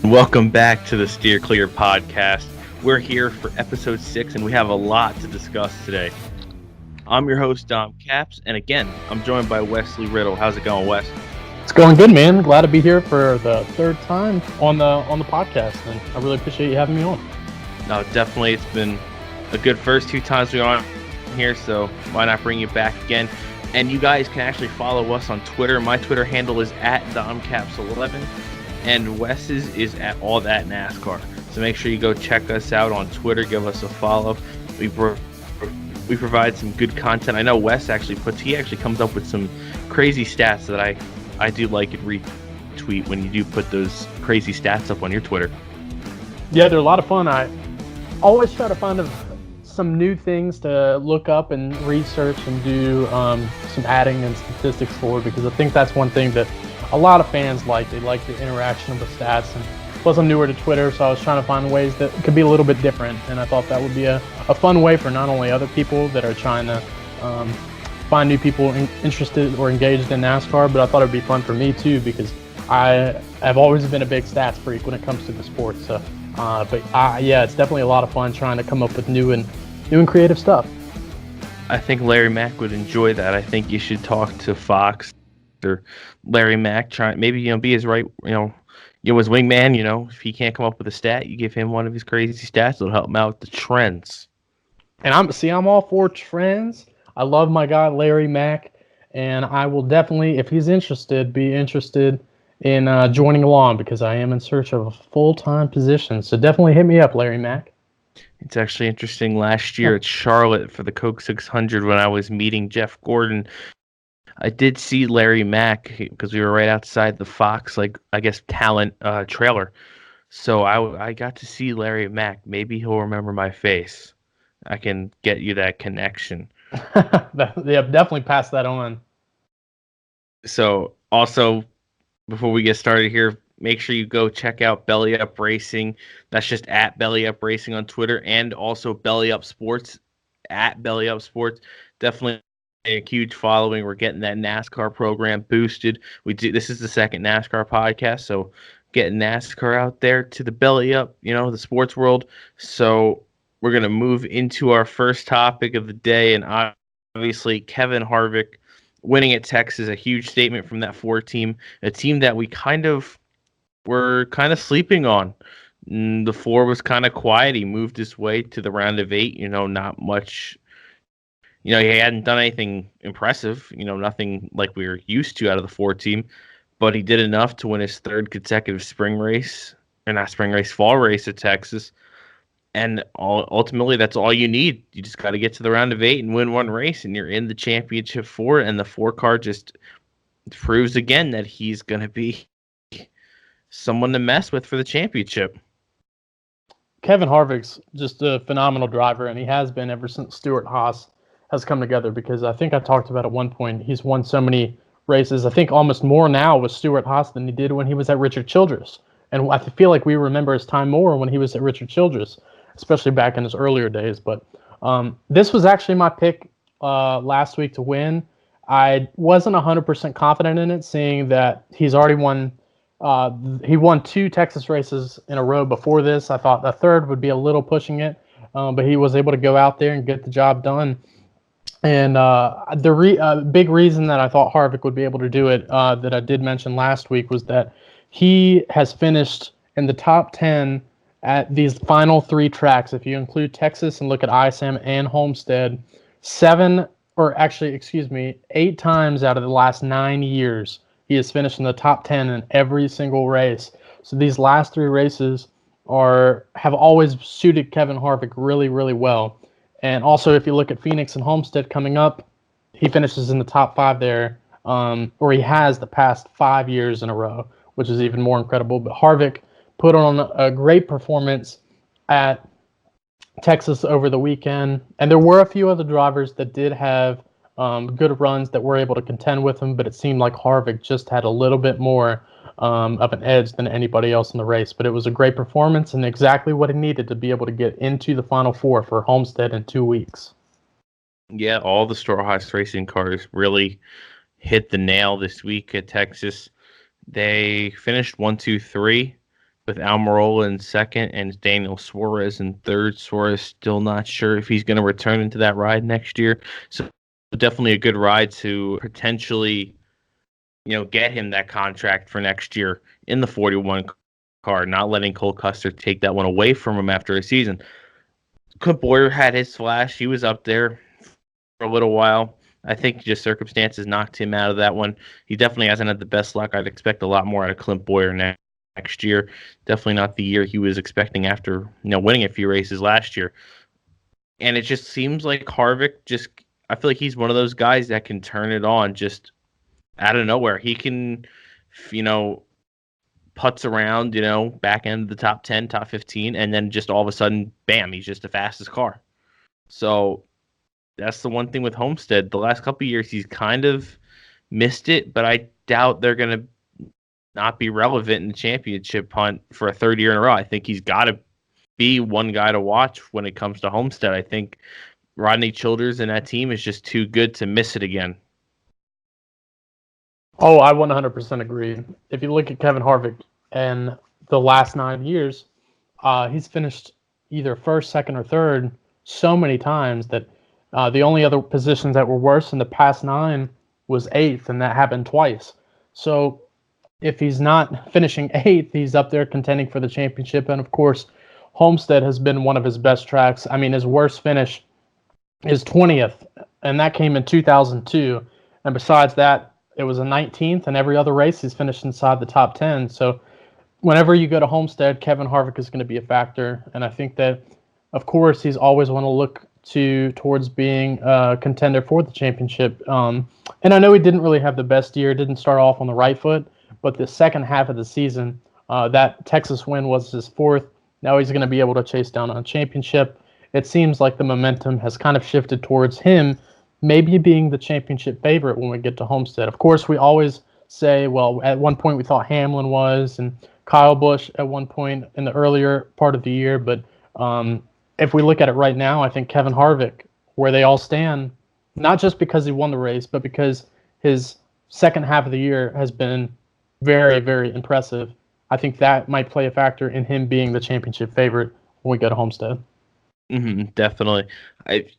Welcome back to the Steer Clear podcast. We're here for episode 6, and we have a lot to discuss today. I'm your host, Dom Caps, and again, I'm joined by Wesley Riddle. How's it going, Wes? It's going good, man. Glad to be here for the third time on the podcast, and I really appreciate you having me on. No, definitely. It's been a good first 2 times we're on here, so why not bring you back again? And you guys can actually follow us on Twitter. My Twitter handle is @DomCaps11. And Wes's is at All That NASCAR. So make sure you go check us out on Twitter. Give us a follow. We provide some good content. I know Wes actually comes up with some crazy stats that I do like and retweet when you do put those crazy stats up on your Twitter. Yeah, they're a lot of fun. I always try to find some new things to look up and research and do some adding and statistics for, because I think that's one thing that a lot of fans like. They like the interaction with stats, and plus I'm newer to Twitter, so I was trying to find ways that could be a little bit different, and I thought that would be a fun way for not only other people that are trying to find new people interested or engaged in NASCAR, but I thought it would be fun for me too, because I have always been a big stats freak when it comes to the sport. So, yeah, it's definitely a lot of fun trying to come up with new and creative stuff. I think Larry Mack would enjoy that. I think you should talk to Fox or Larry Mack, maybe be his right, his wingman. If he can't come up with a stat, you give him one of his crazy stats. It'll help him out with the trends. And I'm all for trends. I love my guy Larry Mack, and I will definitely, if he's interested, be interested in joining along, because I am in search of a full-time position. So definitely hit me up, Larry Mack. It's actually interesting. Last year at Charlotte for the Coke 600, when I was meeting Jeff Gordon, I did see Larry Mack because we were right outside the Fox, talent trailer. So I got to see Larry Mack. Maybe he'll remember my face. I can get you that connection. Yeah, definitely pass that on. So also, before we get started here, make sure you go check out Belly Up Racing. That's just at Belly Up Racing on Twitter, and also Belly Up Sports at Belly Up Sports. Definitely a huge following. We're getting that NASCAR program boosted. This is the second NASCAR podcast, so getting NASCAR out there to the belly up, the sports world. So we're gonna move into our first topic of the day, and obviously Kevin Harvick winning at Texas, a huge statement from that Ford team, a team that we were kind of sleeping on. The Ford was kind of quiet. He moved his way to the round of 8. Not much. He hadn't done anything impressive, nothing like we were used to out of the Ford team, but he did enough to win his 3rd consecutive fall race at Texas. And ultimately, that's all you need. You just got to get to the round of 8 and win one race, and you're in the championship 4. And the 4 car just proves again that he's going to be someone to mess with for the championship. Kevin Harvick's just a phenomenal driver, and he has been ever since Stewart-Haas has come together, because I think I talked about at one point, he's won so many races, I think almost more now with Stewart-Haas than he did when he was at Richard Childress. And I feel like we remember his time more when he was at Richard Childress, especially back in his earlier days. But this was actually my pick last week to win. I wasn't 100% confident in it, seeing that he's already won. He won 2 Texas races in a row before this. I thought the 3rd would be a little pushing it, but he was able to go out there and get the job done. And the big reason that I thought Harvick would be able to do it, that I did mention last week, was that he has finished in the top 10 at these final 3 tracks. If you include Texas and look at ISM and Homestead, 8 times out of the last 9 years, he has finished in the top 10 in every single race. So these last 3 races have always suited Kevin Harvick really, really well. And also, if you look at Phoenix and Homestead coming up, he finishes in the top 5 there, or he has the past 5 years in a row, which is even more incredible. But Harvick put on a great performance at Texas over the weekend. And there were a few other drivers that did have good runs that were able to contend with him, but it seemed like Harvick just had a little bit more of an edge than anybody else in the race. But it was a great performance and exactly what he needed to be able to get into the Final Four for Homestead in 2 weeks. Yeah, all the Stewart-Haas racing cars really hit the nail this week at Texas. They finished 1, 2, 3. with Almirola in second and Daniel Suarez in third. Suarez still not sure if he's going to return into that ride next year. So definitely a good ride to potentially, get him that contract for next year in the 41 car, not letting Cole Custer take that one away from him after a season. Clint Boyer had his flash. He was up there for a little while. I think just circumstances knocked him out of that one. He definitely hasn't had the best luck. I'd expect a lot more out of Clint Boyer next year. Definitely not the year he was expecting after winning a few races last year. And it just seems like Harvick I feel like he's one of those guys that can turn it on just out of nowhere. He can, putts around, back end of the top 10, top 15, and then just all of a sudden, bam, he's just the fastest car. So that's the one thing with Homestead. The last couple of years, he's kind of missed it, but I doubt they're going to not be relevant in the championship hunt for a third year in a row. I think he's got to be one guy to watch when it comes to Homestead. I think Rodney Childers and that team is just too good to miss it again. Oh, I 100% agree. If you look at Kevin Harvick and the last 9 years, he's finished either first, second, or third so many times that the only other positions that were worse in the past 9 was 8th, and that happened twice. So if he's not finishing 8th, he's up there contending for the championship. And of course, Homestead has been one of his best tracks. I mean, his worst finish is 20th, and that came in 2002. And besides that, it was a 19th, and every other race he's finished inside the top 10. So whenever you go to Homestead, Kevin Harvick is going to be a factor. And I think that, of course, he's always want to look towards being a contender for the championship. And I know he didn't really have the best year, didn't start off on the right foot, but the second half of the season, that Texas win was his 4th. Now he's going to be able to chase down a championship. It seems like the momentum has kind of shifted towards him maybe being the championship favorite when we get to Homestead. Of course, we always say, well, at one point we thought Hamlin was, and Kyle Busch at one point in the earlier part of the year. But if we look at it right now, I think Kevin Harvick, where they all stand, not just because he won the race, but because his second half of the year has been very, very impressive. I think that might play a factor in him being the championship favorite when we go to Homestead. Definitely.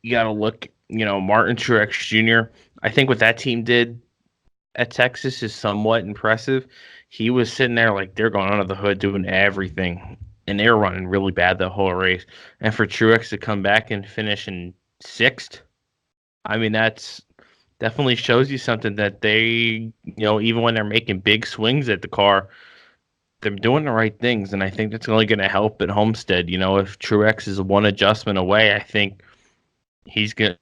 You got to look, Martin Truex Jr. I think what that team did at Texas is somewhat impressive. He was sitting there like they're going under the hood doing everything, and they were running really bad the whole race. And for Truex to come back and finish in 6th, I mean, that's definitely shows you something that they, even when they're making big swings at the car, they're doing the right things, and I think that's only going to help at Homestead. If Truex is one adjustment away, I think he's going to.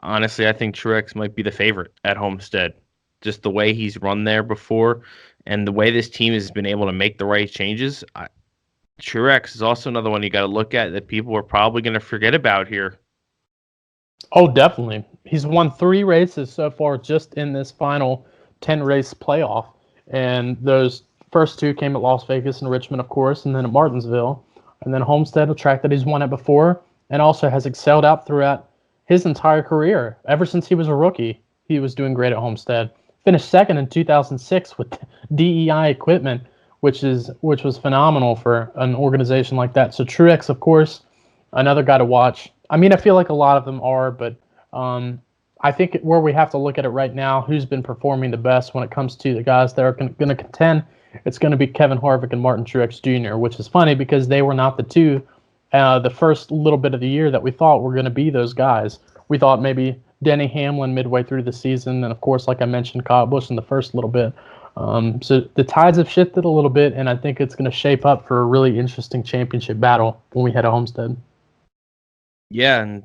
Honestly, I think Truex might be the favorite at Homestead. Just the way he's run there before, and the way this team has been able to make the right changes. Truex is also another one you got to look at that people are probably going to forget about here. Oh, definitely. He's won 3 races so far just in this final 10-race playoff, and those first 2 came at Las Vegas and Richmond, of course, and then at Martinsville. And then Homestead, a track that he's won at before, and also has excelled out throughout his entire career. Ever since he was a rookie, he was doing great at Homestead. Finished second in 2006 with DEI equipment, which was phenomenal for an organization like that. So Truex, of course, another guy to watch. I mean, I feel like a lot of them are, but I think where we have to look at it right now, who's been performing the best when it comes to the guys that are going to contend, it's going to be Kevin Harvick and Martin Truex Jr., which is funny because they were not the two the first little bit of the year that we thought were going to be those guys. We thought maybe Denny Hamlin midway through the season, and of course, like I mentioned, Kyle Busch in the first little bit. So the tides have shifted a little bit, and I think it's going to shape up for a really interesting championship battle when we head to Homestead. Yeah, and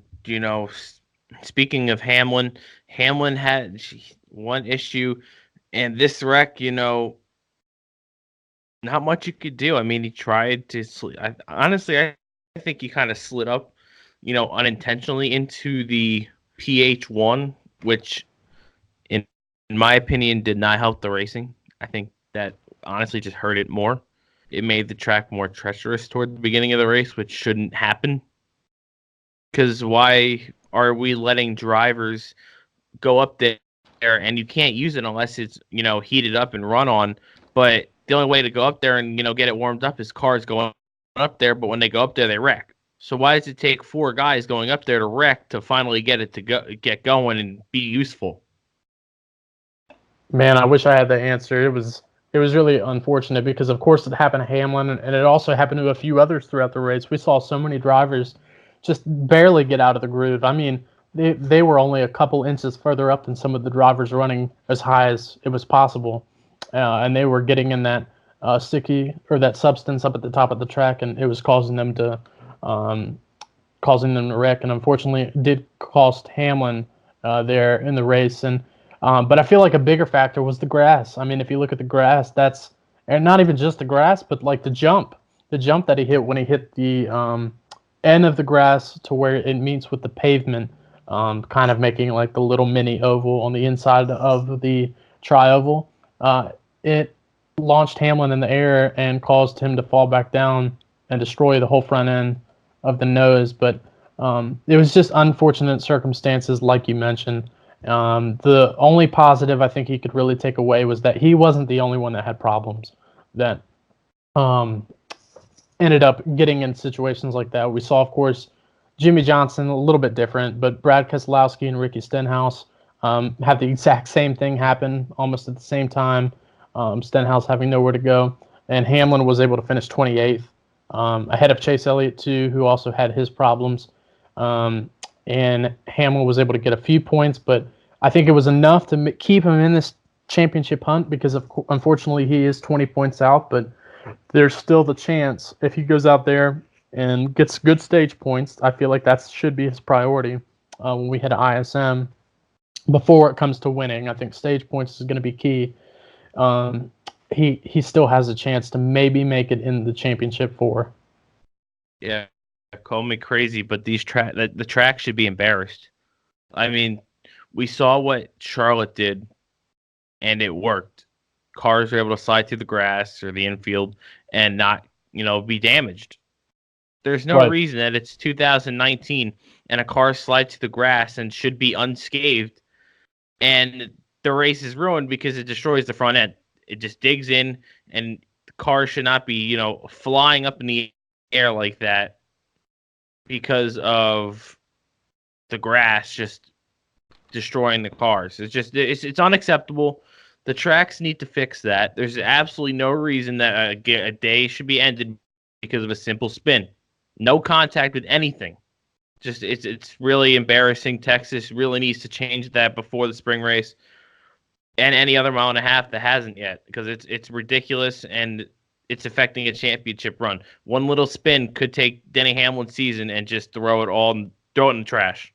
speaking of Hamlin had one issue, and this wreck, not much you could do. I mean, he tried to. Honestly, I think he kind of slid up, unintentionally into the PH1, which, in my opinion, did not help the racing. I think that honestly just hurt it more. It made the track more treacherous toward the beginning of the race, which shouldn't happen. Because why are we letting drivers go up there and you can't use it unless it's, heated up and run on, but the only way to go up there and get it warmed up is cars going up there. But when they go up there, they wreck. So why does it take 4 guys going up there to wreck to finally get it to get going and be useful? Man, I wish I had the answer. It was really unfortunate because, of course, it happened to Hamlin, and it also happened to a few others throughout the race. We saw so many drivers just barely get out of the groove. I mean, they were only a couple inches further up than some of the drivers running as high as it was possible, and they were getting in that sticky or that substance up at the top of the track, and it was um, causing them to wreck. And unfortunately, it did cost Hamlin there in the race. But I feel like a bigger factor was the grass. I mean, if you look at the grass, and not even just the grass, but like the jump that he hit when he hit the end of the grass to where it meets with the pavement, kind of making like the little mini oval on the inside of the tri-oval. It launched Hamlin in the air and caused him to fall back down and destroy the whole front end of the nose. But it was just unfortunate circumstances, like you mentioned. The only positive I think he could really take away was that he wasn't the only one that had problems that ended up getting in situations like that. We saw, of course, Jimmy Johnson, a little bit different, but Brad Keselowski and Ricky Stenhouse had the exact same thing happen almost at the same time. Stenhouse having nowhere to go, and Hamlin was able to finish 28th, ahead of Chase Elliott too, who also had his problems. And Hamlin was able to get a few points, but I think it was enough to keep him in this championship hunt because, unfortunately, he is 20 points out, but there's still the chance if he goes out there and gets good stage points. I feel like that should be his priority when we hit ISM before it comes to winning. I think stage points is going to be key. He still has a chance to maybe make it in the championship 4. Yeah, call me crazy, but the track should be embarrassed. I mean, we saw what Charlotte did, and it worked. Cars were able to slide through the grass or the infield and not, be damaged. There's no Right. reason that it's 2019 and a car slides to the grass and should be unscathed, and the race is ruined because it destroys the front end. It just digs in, and the car should not be, flying up in the air like that because of the grass just destroying the cars. It's unacceptable. The tracks need to fix that. There's absolutely no reason that a day should be ended because of a simple spin. No contact with anything. Just it's really embarrassing. Texas really needs to change that before the spring race and any other mile and a half that hasn't yet, because it's ridiculous and it's affecting a championship run. One little spin could take Denny Hamlin's season and just throw it in the trash.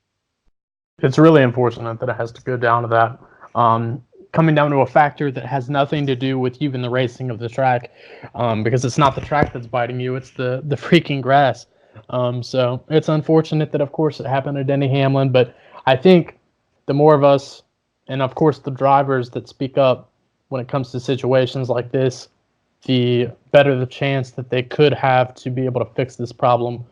It's really unfortunate that it has to go down to that. Coming down to a factor that has nothing to do with even the racing of the track, because it's not the track that's biting you, it's the freaking grass. So it's unfortunate that, of course, it happened to Denny Hamlin, but I think the more of us, and of course the drivers that speak up when it comes to situations like this, the better the chance that they could have to be able to fix this problem,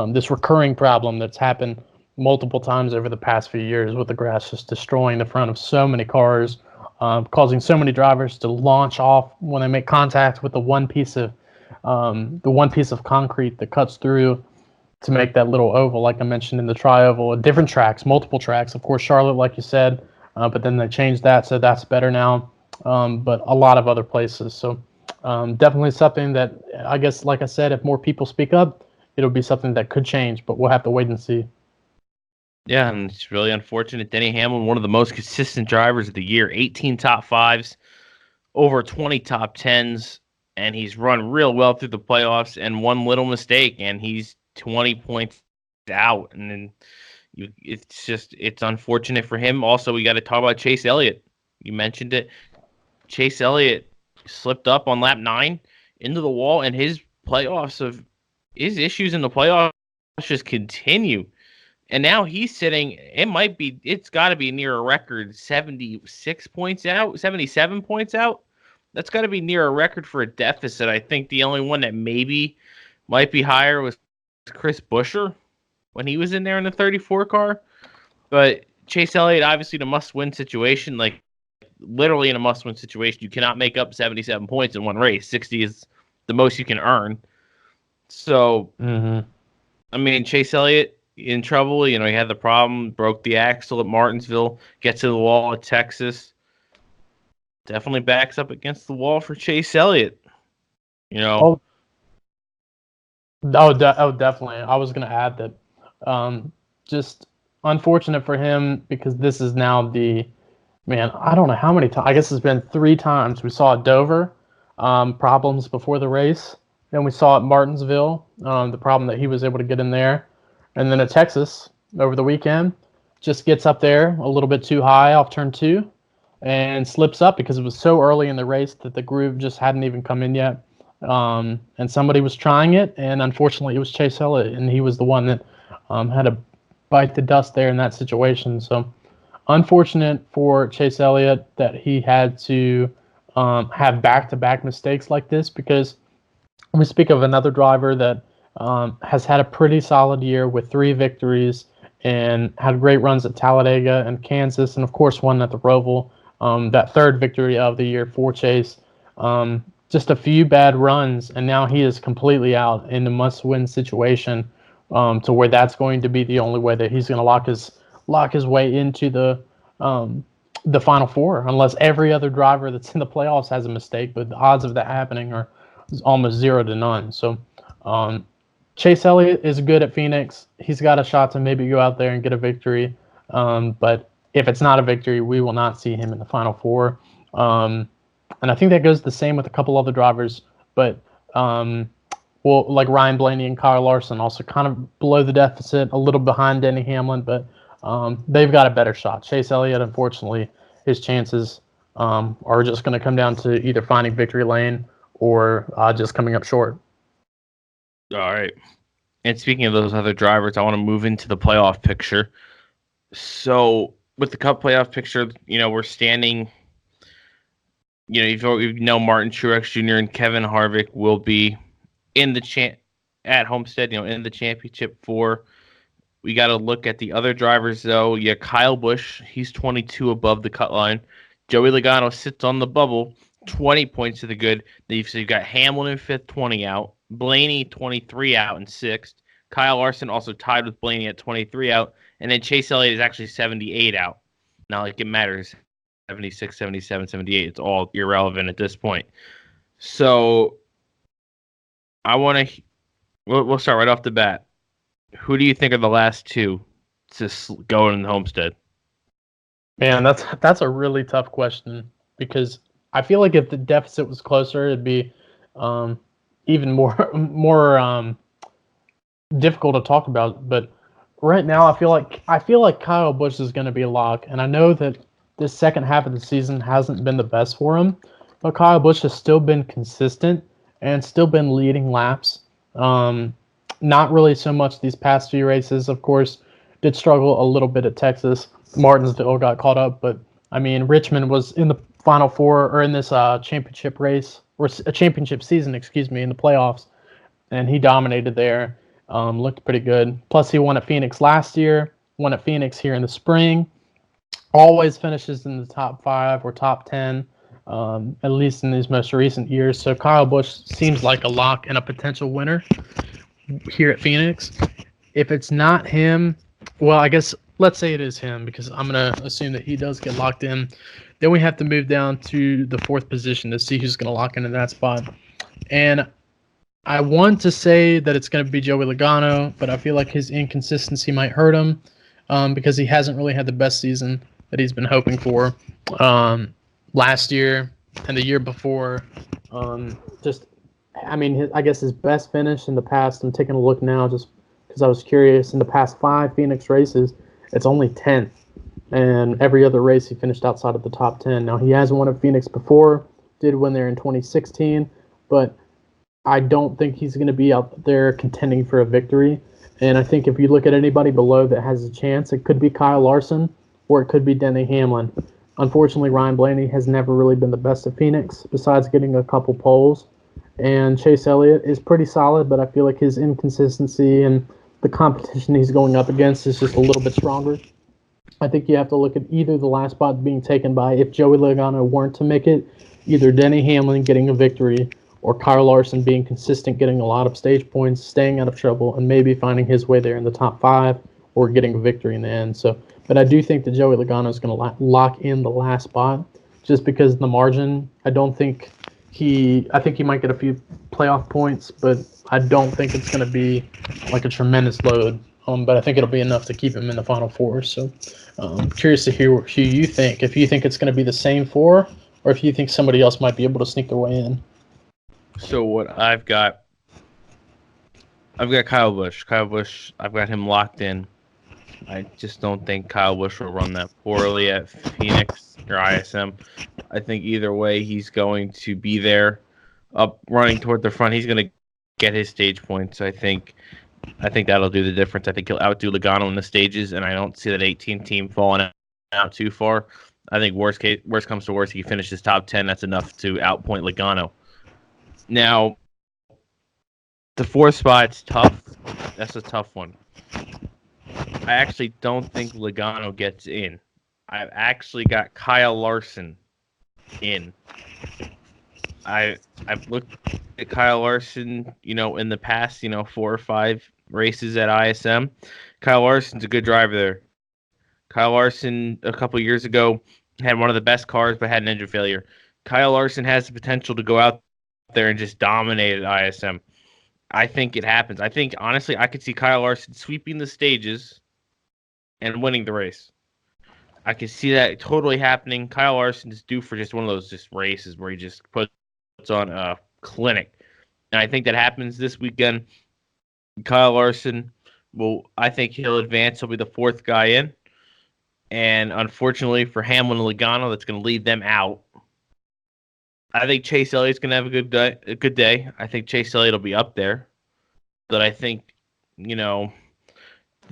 this recurring problem that's happened multiple times over the past few years with the grass just destroying the front of so many cars, causing so many drivers to launch off when they make contact with the one piece of concrete that cuts through to make that little oval, like I mentioned in the tri-oval. Different tracks, multiple tracks. Of course, Charlotte, like you said, but then they changed that, so that's better now. But a lot of other places. So definitely something that, I guess, like I said, if more people speak up, it'll be something that could change, but we'll have to wait and see. Yeah, and it's really unfortunate. Denny Hamlin, one of the most consistent drivers of the year, 18 top fives, over 20 top tens, and he's run real well through the playoffs. And one little mistake, and he's 20 points out. And then it's unfortunate for him. Also, we got to talk about Chase Elliott. You mentioned it. Chase Elliott slipped up on lap 9 into the wall, and his issues in the playoffs just continue. And now he's sitting, it's got to be near a record 76 points out, 77 points out. That's got to be near a record for a deficit. I think the only one that maybe might be higher was Chris Buescher when he was in there in the 34 car. But Chase Elliott, obviously, the must-win situation. Like, literally in a must-win situation. You cannot make up 77 points in one race. 60 is the most you can earn. So, I mean, Chase Elliott in trouble. He had the problem, broke the axle at Martinsville, gets to the wall at Texas. Definitely backs up against the wall for Chase Elliott. Oh, definitely. I was going to add that. Just unfortunate for him because this is now I don't know how many times. I guess it's been 3 times. We saw at Dover, problems before the race. Then we saw at Martinsville, the problem that he was able to get in there. And then at Texas over the weekend, just gets up there a little bit too high off turn 2 and slips up because it was so early in the race that the groove just hadn't even come in yet. And somebody was trying it, and unfortunately it was Chase Elliott, and he was the one that had to bite the dust there in that situation. So unfortunate for Chase Elliott that he had to have back-to-back mistakes like this, because we speak of another driver that has had a pretty solid year with 3 victories and had great runs at Talladega and Kansas, and of course one at the Roval. That 3rd victory of the year for Chase. Just a few bad runs, and now he is completely out in a must-win situation, to where that's going to be the only way that he's going to lock his way into the Final Four, unless every other driver that's in the playoffs has a mistake. But the odds of that happening are almost 0 to none. So Chase Elliott is good at Phoenix. He's got a shot to maybe go out there and get a victory. But if it's not a victory, we will not see him in the Final Four. And I think that goes the same with a couple other drivers. But like Ryan Blaney and Kyle Larson, also kind of below the deficit, a little behind Denny Hamlin, but they've got a better shot. Chase Elliott, unfortunately, his chances are just going to come down to either finding victory lane or just coming up short. All right. And speaking of those other drivers, I want to move into the playoff picture. So with the Cup playoff picture, we're standing. Martin Truex Jr. and Kevin Harvick will be in the at Homestead, in the championship 4. We got to look at the other drivers, though. Yeah, Kyle Busch, he's 22 above the cut line. Joey Logano sits on the bubble, 20 points to the good. So you've got Hamlin in 5th, 20 out. Blaney, 23 out in 6th. Kyle Larson also tied with Blaney at 23 out. And then Chase Elliott is actually 78 out. Not like it matters. 76, 77, 78. It's all irrelevant at this point. So we'll start right off the bat. Who do you think are the last 2 to go in the Homestead? Man, that's a really tough question, because I feel like if the deficit was closer, it'd be even more difficult to talk about. But right now, I feel like Kyle Busch is going to be a lock, and I know that this second half of the season hasn't been the best for him, but Kyle Busch has still been consistent and still been leading laps. Not really so much these past few races, of course. Did struggle a little bit at Texas. Martinsville got caught up, but I mean, Richmond was in the Final Four, or in this championship race, or a championship season, in the playoffs, and he dominated there. Looked pretty good. Plus, he won at Phoenix last year, won at Phoenix here in the spring. Always finishes in the top 5 or top 10, at least in these most recent years. So Kyle Busch seems like a lock and a potential winner here at Phoenix. If it's not him, well, I guess let's say it is him, because I'm going to assume that he does get locked in. Then we have to move down to the 4th position to see who's going to lock into that spot. And I want to say that it's going to be Joey Logano, but I feel like his inconsistency might hurt him, because he hasn't really had the best season that he's been hoping for last year and the year before. I guess his best finish in the past, I'm taking a look now just because I was curious, in the past 5 Phoenix races, it's only 10th. And every other race he finished outside of the top 10. Now, he has won at Phoenix before, did win there in 2016, but I don't think he's going to be out there contending for a victory. And I think if you look at anybody below that has a chance, it could be Kyle Larson or it could be Denny Hamlin. Unfortunately, Ryan Blaney has never really been the best at Phoenix, besides getting a couple poles. And Chase Elliott is pretty solid, but I feel like his inconsistency and the competition he's going up against is just a little bit stronger. I think you have to look at either the last spot being taken by, if Joey Logano weren't to make it, either Denny Hamlin getting a victory or Kyle Larson being consistent, getting a lot of stage points, staying out of trouble, and maybe finding his way there in the top five or getting a victory in the end. So, but I do think that Joey Logano is going to lock in the last spot just because of the margin. I think he might get a few playoff points, but I don't think it's going to be like a tremendous load. But I think it'll be enough to keep him in the final four. So, curious to hear who you think. If you think it's going to be the same four, or if you think somebody else might be able to sneak their way in. So what I've got Kyle Busch. Kyle Busch, I've got him locked in. I just don't think Kyle Busch will run that poorly at Phoenix or ISM. I think either way, he's going to be there, up running toward the front. He's going to get his stage points. I think that'll do the difference. I think he'll outdo Logano in the stages, and I don't see that 18 team falling out too far. I think worst comes to worst, he finishes top 10. That's enough to outpoint Logano. Now, the fourth spot's tough. That's a tough one. I actually don't think Logano gets in. I've actually got Kyle Larson in. I've looked at Kyle Larson, in the past, 4 or 5 races at ISM. Kyle Larson's a good driver there. Kyle Larson, a couple years ago, had one of the best cars but had an engine failure. Kyle Larson has the potential to go out there and just dominate at ISM. I think it happens. I think, honestly, I could see Kyle Larson sweeping the stages and winning the race. I could see that totally happening. Kyle Larson is due for just one of those just races where he just puts on a clinic. And I think that happens this weekend. Kyle Larson I think he'll advance. He'll be the fourth guy in. And unfortunately for Hamlin and Logano, that's going to lead them out. I think Chase Elliott's going to have a good day. I think Chase Elliott will be up there. But I think, the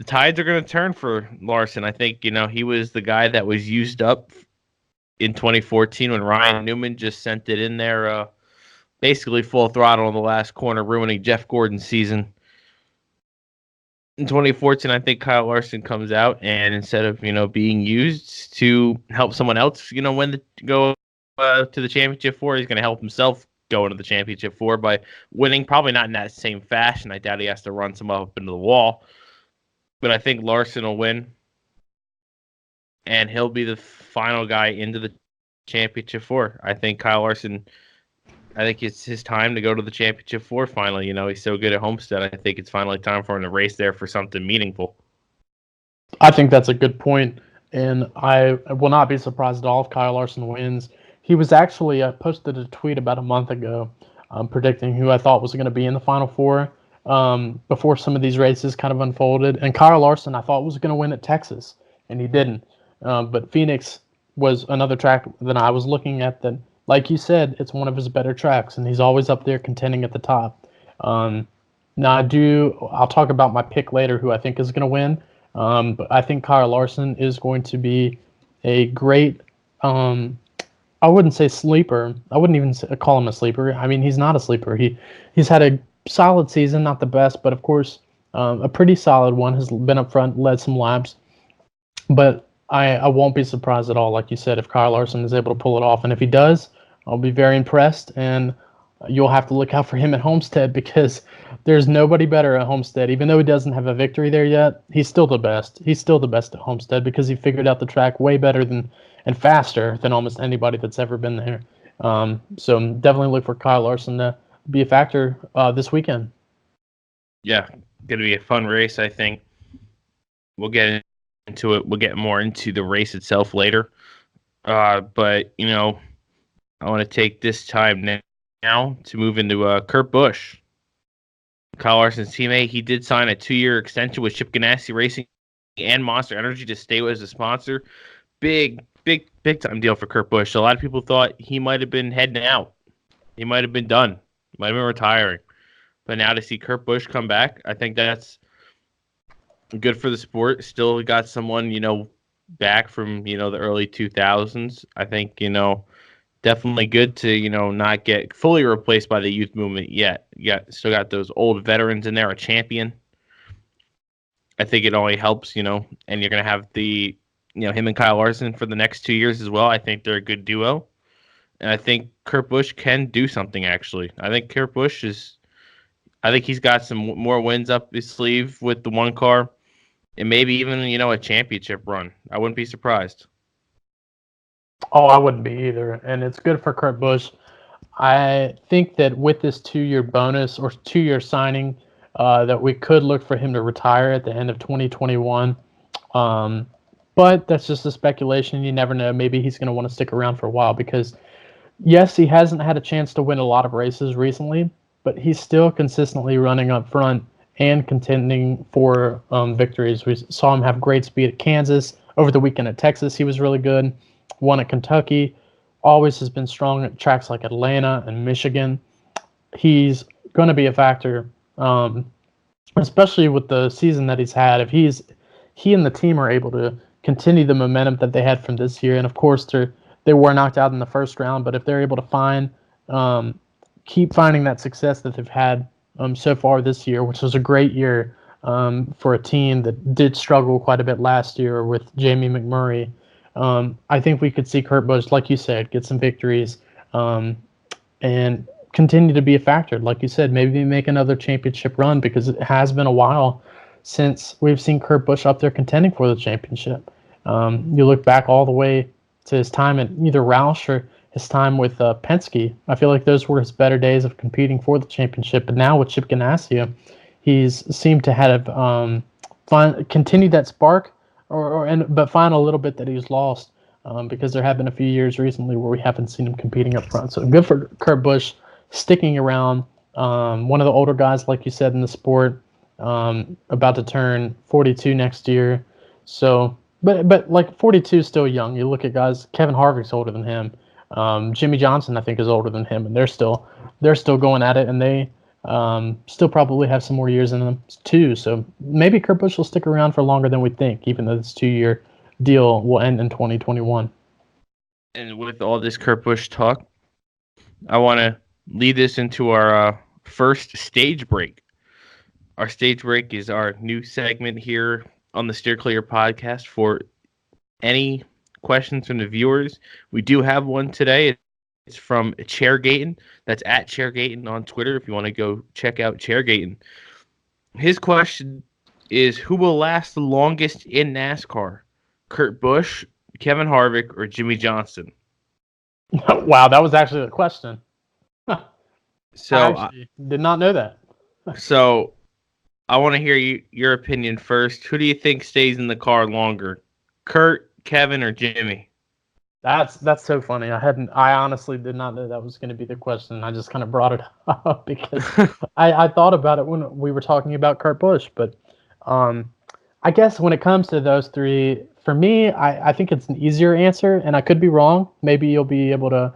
tides are going to turn for Larson. I think, he was the guy that was used up in 2014 when Ryan Newman just sent it in there basically full throttle in the last corner, ruining Jeff Gordon's season. In 2014, I think Kyle Larson comes out and instead of, being used to help someone else, go to the championship four, he's going to help himself go into the championship four by winning, probably not in that same fashion. I doubt he has to run someone up into the wall. But I think Larson will win, and he'll be the final guy into the championship four. I think Kyle Larson, I think it's his time to go to the championship four finally. He's so good at Homestead. I think it's finally time for him to race there for something meaningful. I think that's a good point, and I will not be surprised at all if Kyle Larson wins. He was actually, I posted a tweet about a month ago predicting who I thought was going to be in the Final Four before some of these races kind of unfolded. And Kyle Larson, I thought was going to win at Texas, and he didn't. But Phoenix was another track that I was looking at that, like you said, it's one of his better tracks, and he's always up there contending at the top. Now, I'll talk about my pick later, who I think is going to win. But I think Kyle Larson is going to be a great, I wouldn't say sleeper. I wouldn't even call him a sleeper. I mean, he's not a sleeper. He's had a solid season, not the best, but of course, a pretty solid one. Has been up front, led some laps. But I won't be surprised at all, like you said, if Kyle Larson is able to pull it off. And if he does, I'll be very impressed. And you'll have to look out for him at Homestead because there's nobody better at Homestead. Even though he doesn't have a victory there yet, he's still the best. He's still the best at Homestead because he figured out the track way better and faster than almost anybody that's ever been there. So definitely look for Kyle Larson to be a factor this weekend. Yeah, going to be a fun race, I think. We'll get into it. We'll get more into the race itself later. But, I want to take this time now to move into Kurt Busch. Kyle Larson's teammate. He did sign a 2-year extension with Chip Ganassi Racing and Monster Energy to stay as a sponsor. Big time deal for Kurt Busch. So a lot of people thought he might have been heading out. He might have been done. He might have been retiring. But now to see Kurt Busch come back, I think that's good for the sport. Still got someone, back from, the early 2000s. I think, definitely good to, not get fully replaced by the youth movement yet. Still got those old veterans in there, a champion. I think it only helps, and you're going to have the him and Kyle Larson for the next 2 years as well. I think they're a good duo. And I think Kurt Busch can do something, actually. I think he's got some more wins up his sleeve with the one car and maybe even, a championship run. I wouldn't be surprised. Oh, I wouldn't be either. And it's good for Kurt Busch. I think that with this 2-year bonus or 2-year signing, that we could look for him to retire at the end of 2021. But that's just a speculation. You never know. Maybe he's going to want to stick around for a while because, yes, he hasn't had a chance to win a lot of races recently, but he's still consistently running up front and contending for victories. We saw him have great speed at Kansas. Over the weekend at Texas, he was really good. Won at Kentucky. Always has been strong at tracks like Atlanta and Michigan. He's going to be a factor, especially with the season that he's had. If he and the team are able to continue the momentum that they had from this year, and of course they were knocked out in the first round, but if they're able to keep finding that success that they've had so far this year, which was a great year for a team that did struggle quite a bit last year with Jamie McMurray. I think we could see Kurt Busch, like you said, get some victories and continue to be a factor. Like you said, maybe make another championship run because it has been a while since we've seen Kurt Busch up there contending for the championship. You look back all the way to his time at either Roush or his time with Penske. I feel like those were his better days of competing for the championship. But now with Chip Ganassia, he's seemed to have continued that spark, but find a little bit that he's lost because there have been a few years recently where we haven't seen him competing up front. So good for Kurt Busch sticking around. One of the older guys, like you said, in the sport, about to turn 42 next year. So, but like 42 is still young. You look at guys. Kevin Harvick's older than him. Jimmy Johnson, I think, is older than him, and they're still going at it, and they still probably have some more years in them too. So maybe Kurt Busch will stick around for longer than we think, even though this 2-year deal will end in 2021. And with all this Kurt Busch talk, I want to lead this into our first stage break. Our stage break is our new segment here on the Steer Clear podcast. For any questions from the viewers, we do have one today. It's from Chairgaten. That's at Chairgaten on Twitter if you want to go check out Chairgaten. His question is, who will last the longest in NASCAR? Kurt Busch, Kevin Harvick, or Jimmy Johnson? Wow, that was actually the question. So I actually did not know that. So I want to hear your opinion first. Who do you think stays in the car longer? Kurt, Kevin, or Jimmy? That's so funny. I honestly did not know that was going to be the question. I just kind of brought it up because I thought about it when we were talking about Kurt Busch. But I guess when it comes to those three, for me, I think it's an easier answer, and I could be wrong. Maybe you'll be able to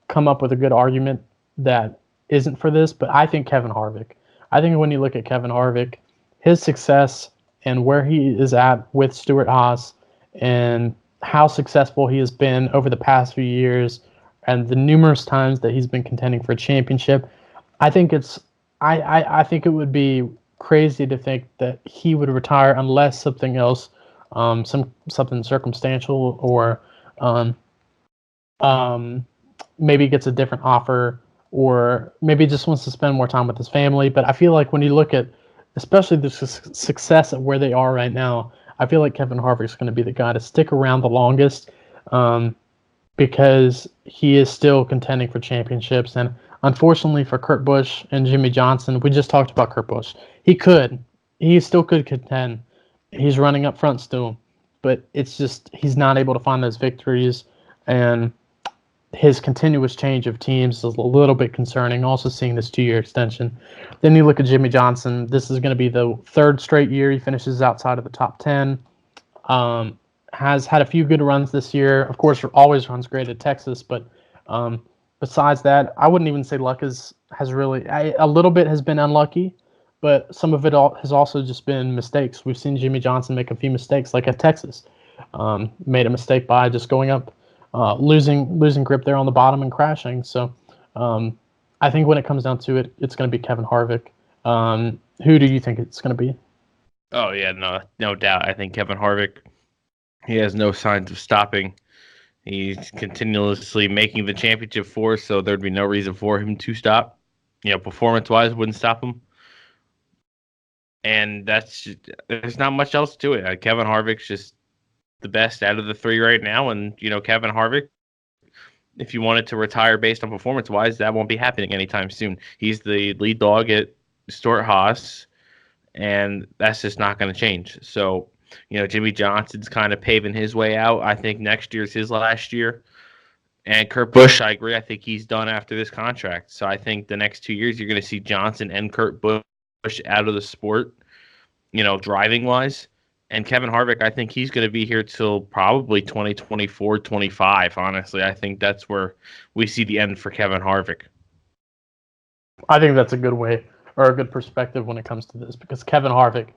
come up with a good argument that isn't for this, but I think Kevin Harvick. I think when you look at Kevin Harvick, his success and where he is at with Stewart-Haas and how successful he has been over the past few years and the numerous times that he's been contending for a championship, I think I think it would be crazy to think that he would retire unless something else, something circumstantial, or maybe gets a different offer, or maybe just wants to spend more time with his family. But I feel like when you look at especially the success at where they are right now, I feel like Kevin Harvick is going to be the guy to stick around the longest because he is still contending for championships. And unfortunately for Kurt Busch and Jimmy Johnson, we just talked about Kurt Busch. He still could contend. He's running up front still, but it's just he's not able to find those victories, and his continuous change of teams is a little bit concerning. Also seeing this 2-year extension. Then you look at Jimmy Johnson. This is going to be the third straight year he finishes outside of the top 10. Has had a few good runs this year. Of course, always runs great at Texas, but besides that, I wouldn't even say luck has really a little bit has been unlucky, but some of it has also just been mistakes. We've seen Jimmy Johnson make a few mistakes, like at Texas. Made a mistake by just going up, losing grip there on the bottom and crashing. So I think when it comes down to it, it's going to be Kevin Harvick. Who do you think it's going to be? Oh yeah, no doubt. I think Kevin Harvick He has no signs of stopping. He's continuously making the championship force, so there'd be no reason for him to stop. Performance-wise, wouldn't stop him. And there's not much else to it. Kevin Harvick's just the best out of the three right now, and Kevin Harvick, if you wanted to retire based on performance-wise, that won't be happening anytime soon. He's the lead dog at Stewart-Haas, and that's just not going to change. So, Jimmy Johnson's kind of paving his way out. I think next year's his last year. And Kurt Busch, I agree. I think he's done after this contract. So I think the next 2 years, you're going to see Johnson and Kurt Busch out of the sport, driving wise. And Kevin Harvick, I think he's going to be here till probably 2024, 25. Honestly, I think that's where we see the end for Kevin Harvick. I think that's a good way or a good perspective when it comes to this, because Kevin Harvick,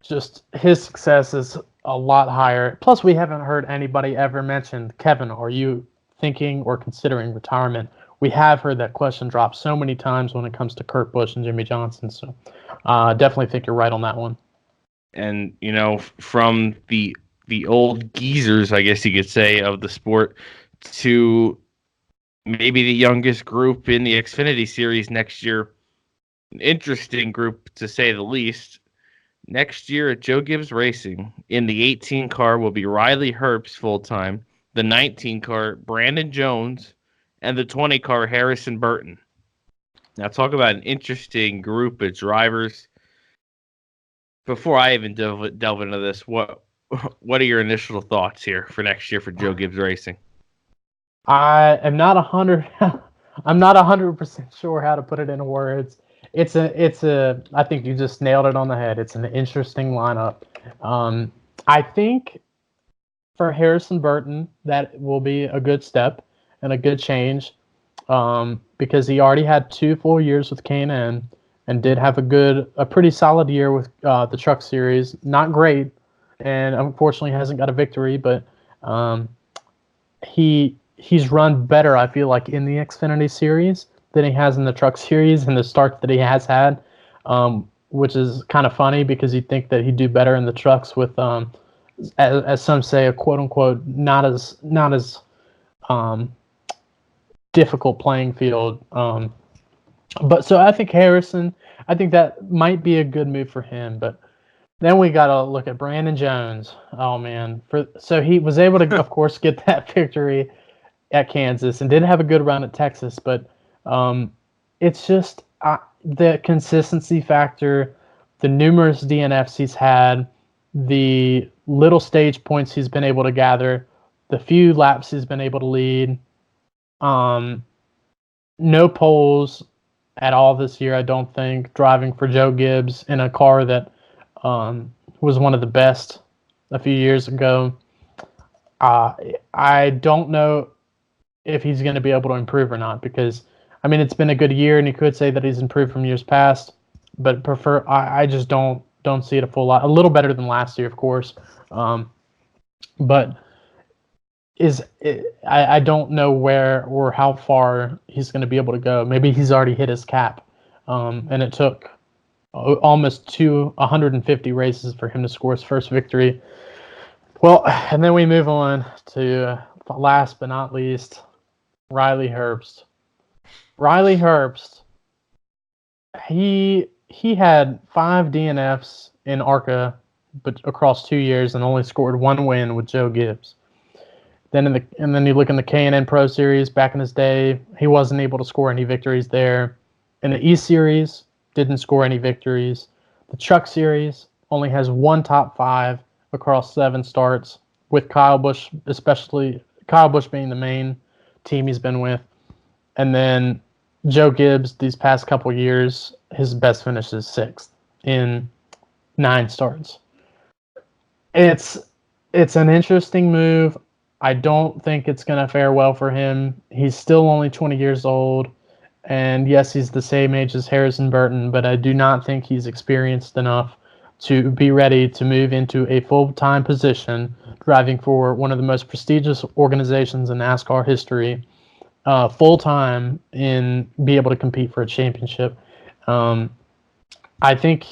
just his success is a lot higher. Plus, we haven't heard anybody ever mention, Kevin, are you thinking or considering retirement? We have heard that question drop so many times when it comes to Kurt Busch and Jimmy Johnson. So definitely think you're right on that one. And, from the old geezers, I guess you could say, of the sport to maybe the youngest group in the Xfinity series next year. An interesting group, to say the least. Next year at Joe Gibbs Racing, in the 18 car will be Riley Herbst full-time, the 19 car Brandon Jones, and the 20 car Harrison Burton. Now talk about an interesting group of drivers. Before I even delve into this, what are your initial thoughts here for next year for Joe Gibbs Racing? I am not 100. I'm not 100% sure how to put it into words. It's a. I think you just nailed it on the head. It's an interesting lineup. I think for Harrison Burton, that will be a good step and a good change, because he already had 2 full years with K&N and did have a pretty solid year with the Truck Series. Not great, and unfortunately hasn't got a victory, but he's run better, I feel like, in the Xfinity Series than he has in the Truck Series and the start that he has had, which is kind of funny because you'd think that he'd do better in the trucks with, as some say, a quote-unquote not as difficult playing field. But so I think Harrison, I think that might be a good move for him. But then we got to look at Brandon Jones. Oh, man. So he was able to, of course, get that victory at Kansas and did have a good run at Texas. But it's just the consistency factor, the numerous DNFs he's had, the little stage points he's been able to gather, the few laps he's been able to lead. No poles at all this year, I don't think, driving for Joe Gibbs in a car that was one of the best a few years ago. I don't know if he's going to be able to improve or not, because, I mean, it's been a good year, and you could say that he's improved from years past, but I just don't see it a full lot. A little better than last year, of course, but I don't know where or how far he's going to be able to go. Maybe he's already hit his cap, and it took almost 150 races for him to score his first victory. Well, and then we move on to, last but not least, Riley Herbst. Riley Herbst, he had 5 DNFs in ARCA, but across 2 years, and only scored 1 win with Joe Gibbs. And then you look in the K&N Pro Series back in his day, he wasn't able to score any victories there. In the E Series, didn't score any victories. The Truck Series only has 1 top 5 across 7 starts, with Kyle Busch, especially Kyle Busch being the main team he's been with. And then Joe Gibbs, these past couple years, his best finish is 6th in 9 starts. It's an interesting move. I don't think it's going to fare well for him. He's still only 20 years old. And yes, he's the same age as Harrison Burton, but I do not think he's experienced enough to be ready to move into a full-time position driving for one of the most prestigious organizations in NASCAR history, full-time, and be able to compete for a championship. I think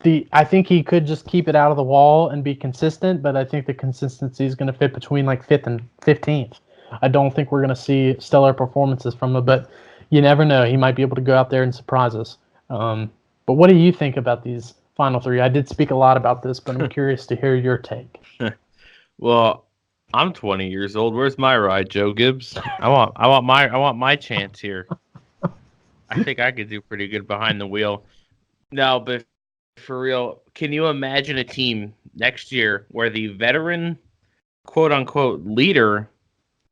I think he could just keep it out of the wall and be consistent, but I think the consistency is going to fit between like 5th and 15th. I don't think we're going to see stellar performances from him, but you never know. He might be able to go out there and surprise us. But what do you think about these final three? I did speak a lot about this, but I'm curious to hear your take. Well, I'm 20 years old. Where's my ride, Joe Gibbs? I want my chance here. I think I could do pretty good behind the wheel. No, but for real, can you imagine a team next year where the veteran, quote unquote, leader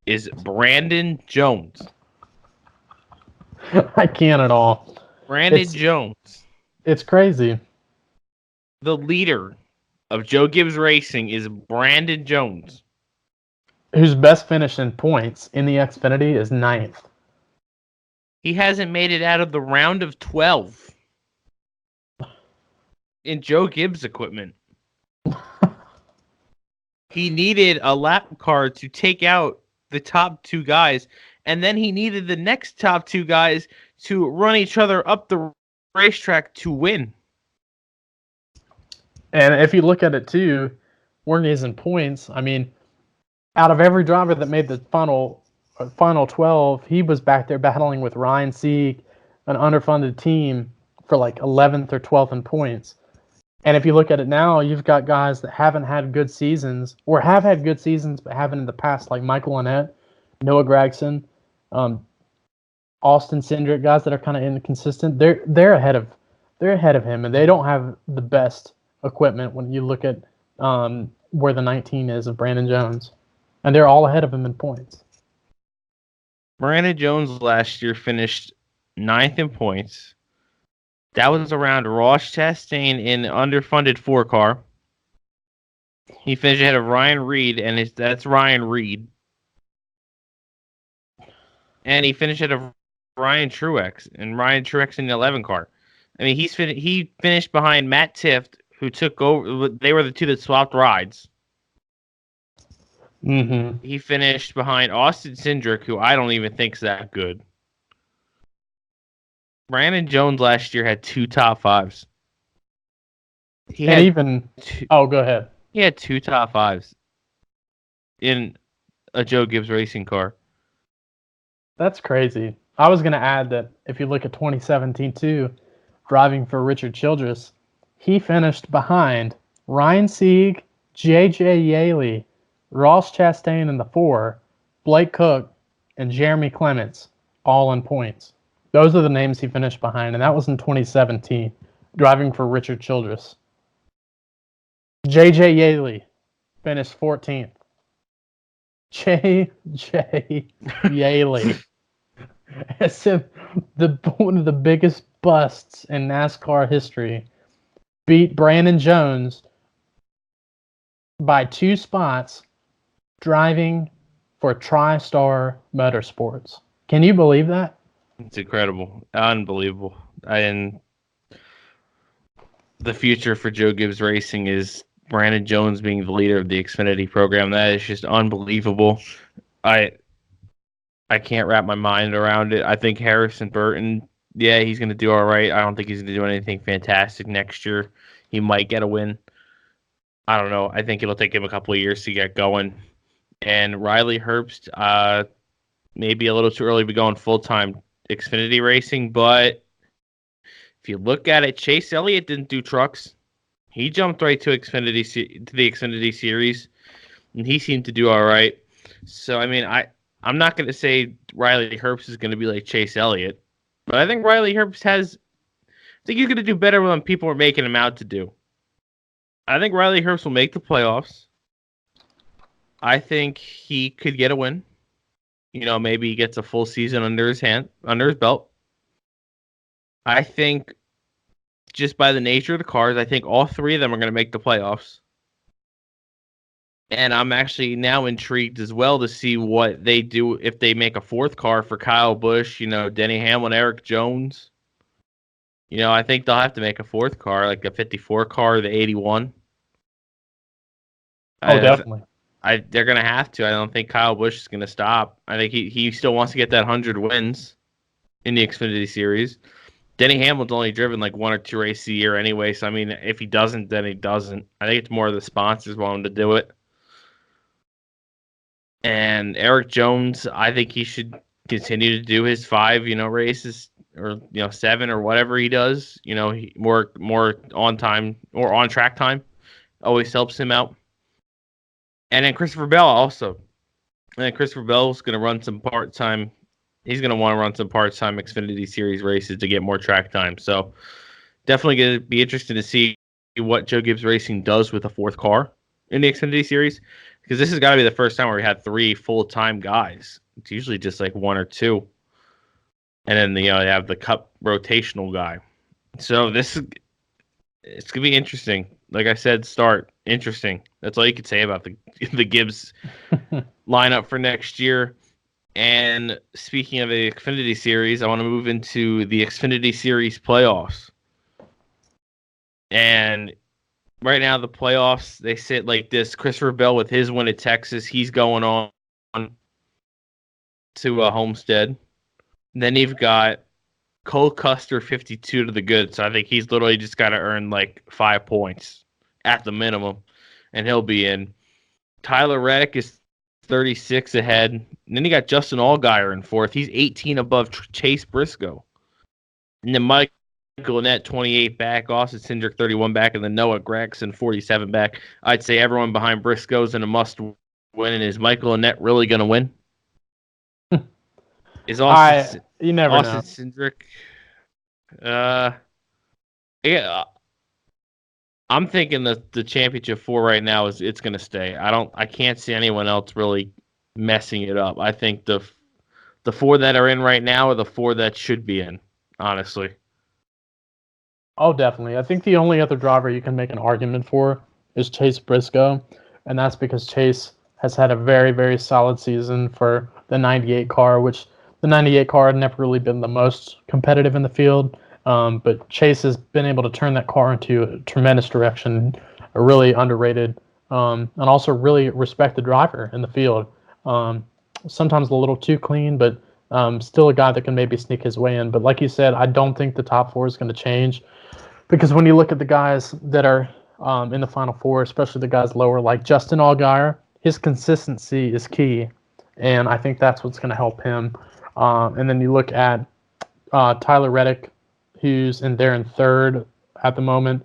is Brandon Jones? I can't at all. Brandon Jones. It's crazy. The leader of Joe Gibbs Racing is Brandon Jones, whose best finish in points in the Xfinity is 9th. He hasn't made it out of the round of 12 in Joe Gibbs equipment. He needed a lap car to take out the top two guys, and then he needed the next top two guys to run each other up the racetrack to win. And if you look at it too, Werner's in points. I mean, out of every driver that made the final 12, he was back there battling with Ryan Sieg, an underfunded team, for like 11th or 12th in points. And if you look at it now, you've got guys that haven't had good seasons, or have had good seasons but haven't in the past, like Michael Annett, Noah Gragson, Austin Cindric, guys that are kind of inconsistent. They're ahead of him, and they don't have the best equipment when you look at where the 19 is of Brandon Jones, and they're all ahead of him in points. Brandon Jones last year finished 9th in points. That was around Ross Chastain in underfunded 4-car. He finished ahead of Ryan Reed, and that's Ryan Reed. And he finished ahead of Ryan Truex in the 11-car. I mean, he finished behind Matt Tifft, who took over. They were the two that swapped rides. Mm-hmm. He finished behind Austin Cindric, who I don't even think is that good. Brandon Jones last year had 2 top 5s. Go ahead. He had 2 top 5s in a Joe Gibbs racing car. That's crazy. I was going to add that if you look at 2017 too, driving for Richard Childress, he finished behind Ryan Sieg, J.J. Yaley, Ross Chastain in the 4, Blake Cook, and Jeremy Clements, all in points. Those are the names he finished behind, and that was in 2017, driving for Richard Childress. J.J. Yaley finished 14th. J.J. Yaley is one of the biggest busts in NASCAR history. Beat Brandon Jones by 2 spots, driving for TriStar Motorsports. Can you believe that? It's incredible. Unbelievable. And the future for Joe Gibbs Racing is Brandon Jones being the leader of the Xfinity program. That is just unbelievable. I can't wrap my mind around it. I think Harrison Burton, yeah, he's going to do all right. I don't think he's going to do anything fantastic next year. He might get a win. I don't know. I think it'll take him a couple of years to get going. And Riley Herbst, maybe a little too early to be going full-time Xfinity racing, but if you look at it, Chase Elliott didn't do trucks. He jumped right to the Xfinity series, and he seemed to do all right. So, I mean, I'm not going to say Riley Herbst is going to be like Chase Elliott, but I think Riley Herbst I think he's going to do better than people are making him out to do. I think Riley Herbst will make the playoffs. I think he could get a win. You know, maybe he gets a full season under his belt. I think just by the nature of the cars, I think all 3 of them are going to make the playoffs. And I'm actually now intrigued as well to see what they do if they make a 4th car for Kyle Busch, Denny Hamlin, Eric Jones. I think they'll have to make a 4th car, like a 54 car, the 81. Oh, definitely. They're going to have to. I don't think Kyle Busch is going to stop. I think he still wants to get that 100 wins in the Xfinity Series. Denny Hamlin's only driven like 1 or 2 races a year anyway. So I mean, if he doesn't, then he doesn't. I think it's more of the sponsors want him to do it. And Eric Jones, I think he should continue to do his 5, races or 7 or whatever he does. More on time or on track time always helps him out. And then Christopher Bell also. And then Christopher Bell's going to run some part-time. He's going to want to run some part-time Xfinity Series races to get more track time. So definitely going to be interested to see what Joe Gibbs Racing does with a 4th car in the Xfinity Series, because this has got to be the first time where we had 3 full-time guys. It's usually just like 1 or 2. And then they have the Cup rotational guy. So it's going to be interesting. Like I said, interesting. That's all you could say about the Gibbs lineup for next year. And speaking of the Xfinity Series, I want to move into the Xfinity Series playoffs. And right now, the playoffs, they sit like this. Christopher Bell, with his win at Texas, he's going on to Homestead. And then you've got Cole Custer, 52 to the good. So I think he's literally just got to earn like 5 points at the minimum, and he'll be in. Tyler Reddick is 36 ahead. And then you got Justin Allgaier in 4th. He's 18 above Chase Briscoe. And then Michael Annett, 28 back. Austin Cindric, 31 back. And then Noah Gragson, 47 back. I'd say everyone behind Briscoe's in a must-win. And is Michael Annett really going to win? Is Austin you never know. Cindric? Yeah. I'm thinking that the championship 4 right now it's going to stay. I can't see anyone else really messing it up. I think the 4 that are in right now are the 4 that should be in, honestly. Oh, definitely. I think the only other driver you can make an argument for is Chase Briscoe, and that's because Chase has had a very, very solid season for the 98 car, which the 98 car had never really been the most competitive in the field. But Chase has been able to turn that car into a tremendous direction, a really underrated, and also really respected driver in the field. Sometimes a little too clean, but still a guy that can maybe sneak his way in. But like you said, I don't think the top 4 is going to change, because when you look at the guys that are in the Final 4, especially the guys lower, like Justin Allgaier, his consistency is key, and I think that's what's going to help him. And then you look at Tyler Reddick, who's in 3rd at the moment.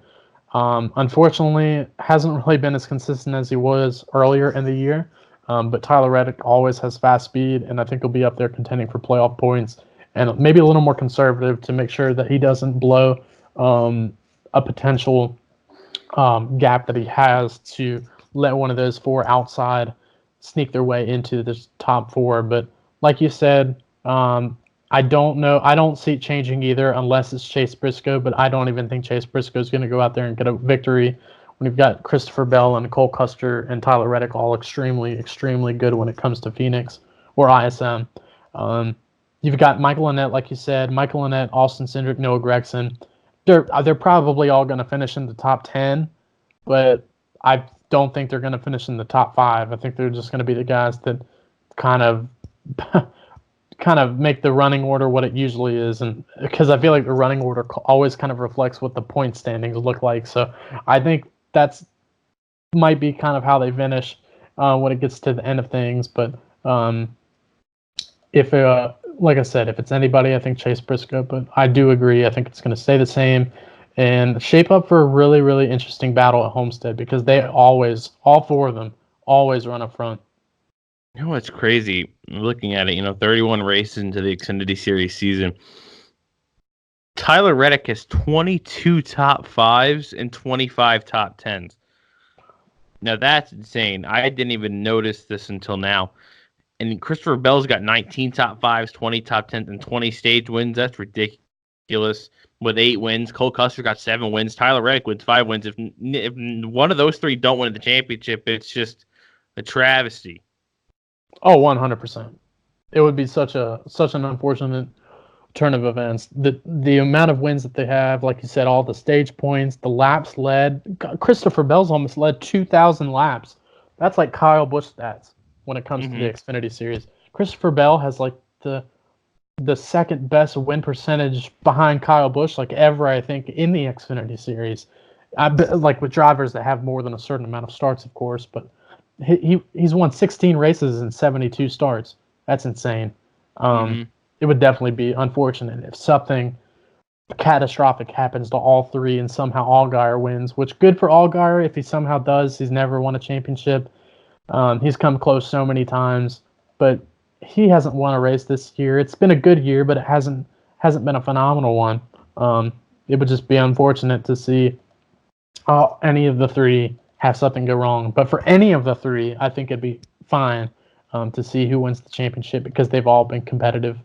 Unfortunately, hasn't really been as consistent as he was earlier in the year. But Tyler Reddick always has fast speed, and I think he'll be up there contending for playoff points, and maybe a little more conservative to make sure that he doesn't blow a potential gap that he has to let one of those 4 outside sneak their way into the top 4. But like you said, I don't know. I don't see it changing either unless it's Chase Briscoe, but I don't even think Chase Briscoe is going to go out there and get a victory when you've got Christopher Bell and Cole Custer and Tyler Reddick all extremely, extremely good when it comes to Phoenix or ISM. You've got Michael Annett, like you said, Michael Annett, Austin Cindric, Noah Gragson. They're probably all going to finish in the top 10, but I don't think they're going to finish in the top 5. I think they're just going to be the guys that kind of make the running order what it usually is, and because I feel like the running order always kind of reflects what the point standings look like. So I think that's might be kind of how they finish when it gets to the end of things. But if like I said, if it's anybody, I think Chase Briscoe. But I do agree. I think it's going to stay the same and shape up for a really, really interesting battle at Homestead, because they always, all 4 of them, always run up front. You know what's crazy? Looking at it, 31 races into the Xfinity Series season. Tyler Reddick has 22 top 5s and 25 top 10s. Now that's insane. I didn't even notice this until now. And Christopher Bell's got 19 top 5s, 20 top 10s, and 20 stage wins. That's ridiculous. With 8 wins, Cole Custer got 7 wins. Tyler Reddick with 5 wins. If one of those 3 don't win the championship, it's just a travesty. Oh, 100%. It would be such an unfortunate turn of events. The amount of wins that they have, like you said, all the stage points, the laps led. Christopher Bell's almost led 2,000 laps. That's like Kyle Busch stats when it comes to the Xfinity Series. Christopher Bell has like the the second best win percentage behind Kyle Busch, like ever, I think, in the Xfinity series. Like with drivers that have more than a certain amount of starts, of course, but he's won 16 races and 72 starts. That's insane. Hmm. It would definitely be unfortunate if something catastrophic happens to all three and somehow Allgaier wins, which good for Allgaier if he somehow does. He's never won a championship. He's come close so many times, but he hasn't won a race this year. It's been a good year, but it hasn't been a phenomenal one. It would just be unfortunate to see any of the three have something go wrong. But for any of the three, I think it'd be fine to see who wins the championship because they've all been competitive.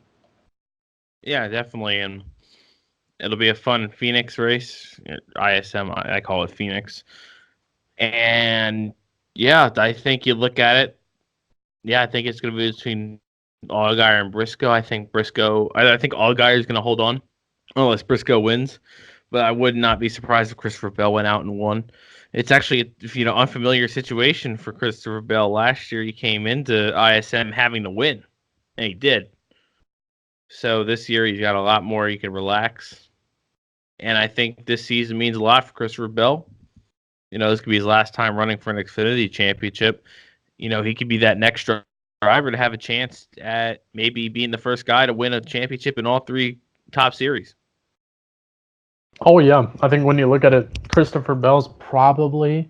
Yeah, definitely, and it'll be a fun Phoenix race. ISM, I call it Phoenix. And yeah, I think you look at it. Yeah, I think it's going to be between Allgaier and Briscoe. I think Allgaier is going to hold on unless Briscoe wins. But I would not be surprised if Christopher Bell went out and won. It's actually unfamiliar situation for Christopher Bell. Last year he came into ISM having to win, and he did. So this year he's got a lot more he can relax. And I think this season means a lot for Christopher Bell. This could be his last time running for an Xfinity championship. He could be that next driver to have a chance at maybe being the first guy to win a championship in all three top series. Oh, yeah. I think when you look at it, Christopher Bell's probably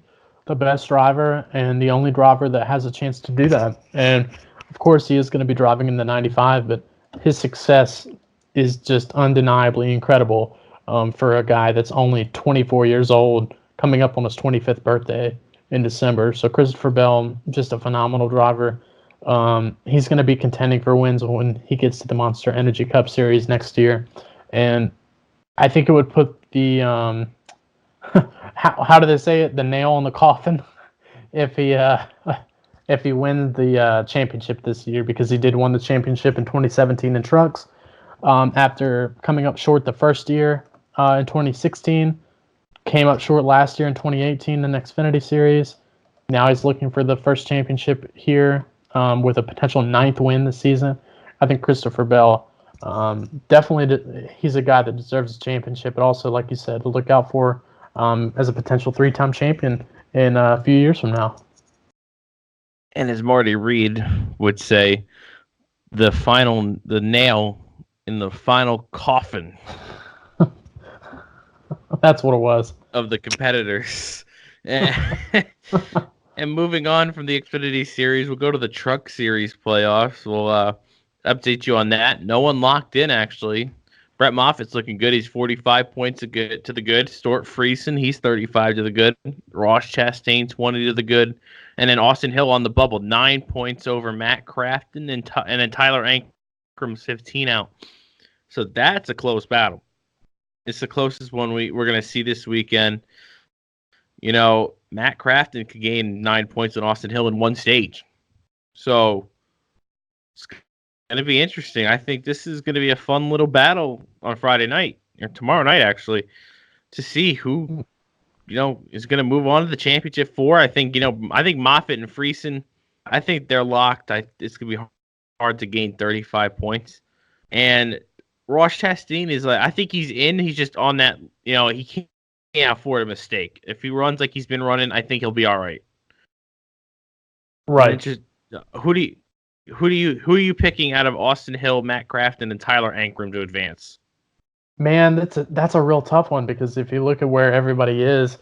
the best driver and the only driver that has a chance to do that. And, of course, he is going to be driving in the 95, but his success is just undeniably incredible for a guy that's only 24 years old, coming up on his 25th birthday in December. So Christopher Bell, just a phenomenal driver. He's going to be contending for wins when he gets to the Monster Energy Cup Series next year. And I think it would put the how do they say it? The nail in the coffin if he wins the championship this year, because he did win the championship in 2017 in trucks after coming up short the first year in 2016, came up short last year in 2018 in the Xfinity Series. Now he's looking for the first championship here with a potential 9th win this season. I think Christopher Bell. Definitely, he's a guy that deserves a championship, but also, like you said, to look out for as a potential 3-time champion in a few years from now. And as Marty Reed would say, the nail in the final coffin. That's what it was. Of the competitors. And moving on from the Xfinity Series, we'll go to the Truck Series playoffs. We'll update you on that. No one locked in, actually. Brett Moffitt's looking good. He's 45 points to the good. Stuart Friesen, he's 35 to the good. Ross Chastain, 20 to the good. And then Austin Hill on the bubble, 9 points over Matt Crafton, and then Tyler Ankram's 15 out. So that's a close battle. It's the closest one we're going to see this weekend. Matt Crafton could gain 9 points on Austin Hill in one stage. So it's going to be interesting. I think this is going to be a fun little battle on Friday night, or tomorrow night, actually, to see who, is going to move on to the championship 4. I think Moffitt and Friesen, I think they're locked. It's going to be hard to gain 35 points. And Ross Chastain is I think he's in. He's just on that, he can't afford a mistake. If he runs like he's been running, I think he'll be all right. Right. Just, who are you picking out of Austin Hill, Matt Crafton, and Tyler Ankram to advance? Man, that's a real tough one, because if you look at where everybody is,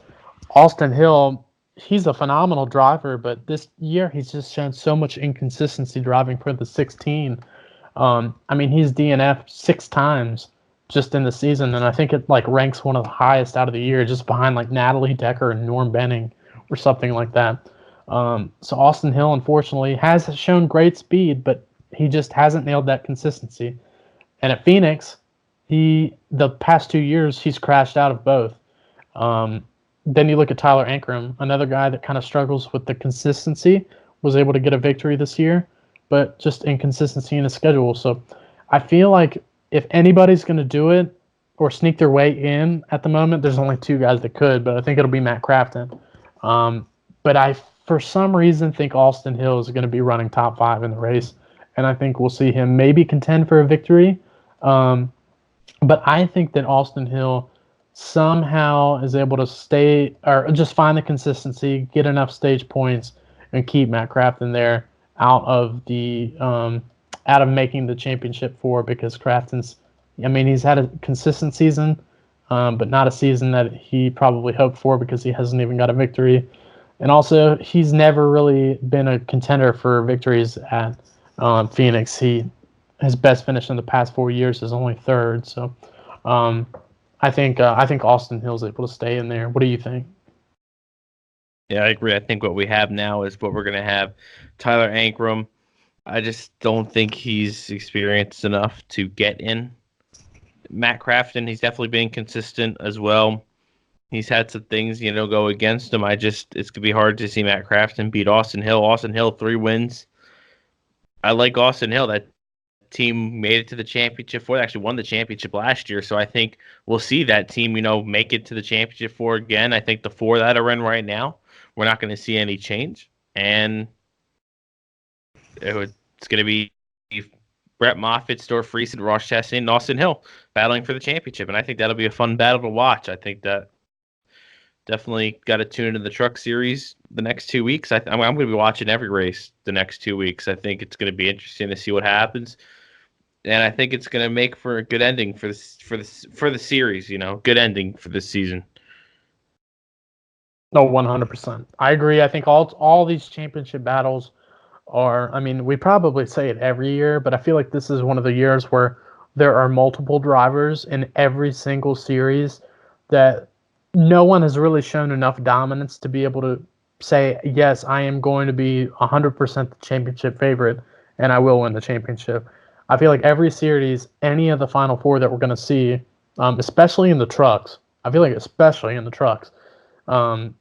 Austin Hill, he's a phenomenal driver, but this year he's just shown so much inconsistency driving for the 16. He's DNF 6 times just in the season, and I think it ranks one of the highest out of the year, just behind Natalie Decker and Norm Benning or something like that. So Austin Hill, unfortunately, has shown great speed, but he just hasn't nailed that consistency. And at Phoenix, the past 2 years, he's crashed out of both. Then you look at Tyler Ankram, another guy that kind of struggles with the consistency, was able to get a victory this year, but just inconsistency in his schedule. So I feel like if anybody's going to do it or sneak their way in at the moment, there's only 2 guys that could, but I think it'll be Matt Crafton. But I, for some reason, think Austin Hill is going to be running top 5 in the race, and I think we'll see him maybe contend for a victory, But I think that Austin Hill somehow is able to stay or just find the consistency, get enough stage points, and keep Matt Crafton there out of making the championship four because Crafton's, I mean, he's had a consistent season, but not a season that he probably hoped for because he hasn't even got a victory. And also, he's never really been a contender for victories at Phoenix. His best finish in the past 4 years is only third. So, um, I think Austin Hill's able to stay in there. What do you think? Yeah, I agree. I think what we have now is what we're going to have. Tyler Ankrum, I just don't think he's experienced enough to get in. Matt Crafton, he's definitely been consistent as well. He's had some things, go against him. It's going to be hard to see Matt Crafton beat Austin Hill. Austin Hill, 3 wins. I like Austin Hill. That team made it to the championship four. They actually won the championship last year. So I think we'll see that team, make it to the championship four again. I think the four that are in right now, we're not going to see any change. And it's going to be Brett Moffitt, Stuart Friesen, Ross Chastain, and Austin Hill battling for the championship. And I think that'll be a fun battle to watch. I think that definitely got to tune into the Truck Series the next 2 weeks. I'm going to be watching every race the next 2 weeks. I think it's going to be interesting to see what happens, and I think it's going to make for a good ending for the series. Good ending for this season. No, 100%. I agree. I think all these championship battles are. I mean, we probably say it every year, but I feel like this is one of the years where there are multiple drivers in every single series that no one has really shown enough dominance to be able to say, yes, I am going to be 100% the championship favorite and I will win the championship. I feel like every series, any of the Final Four that we're going to see, especially in the trucks, I feel like especially in the trucks, um,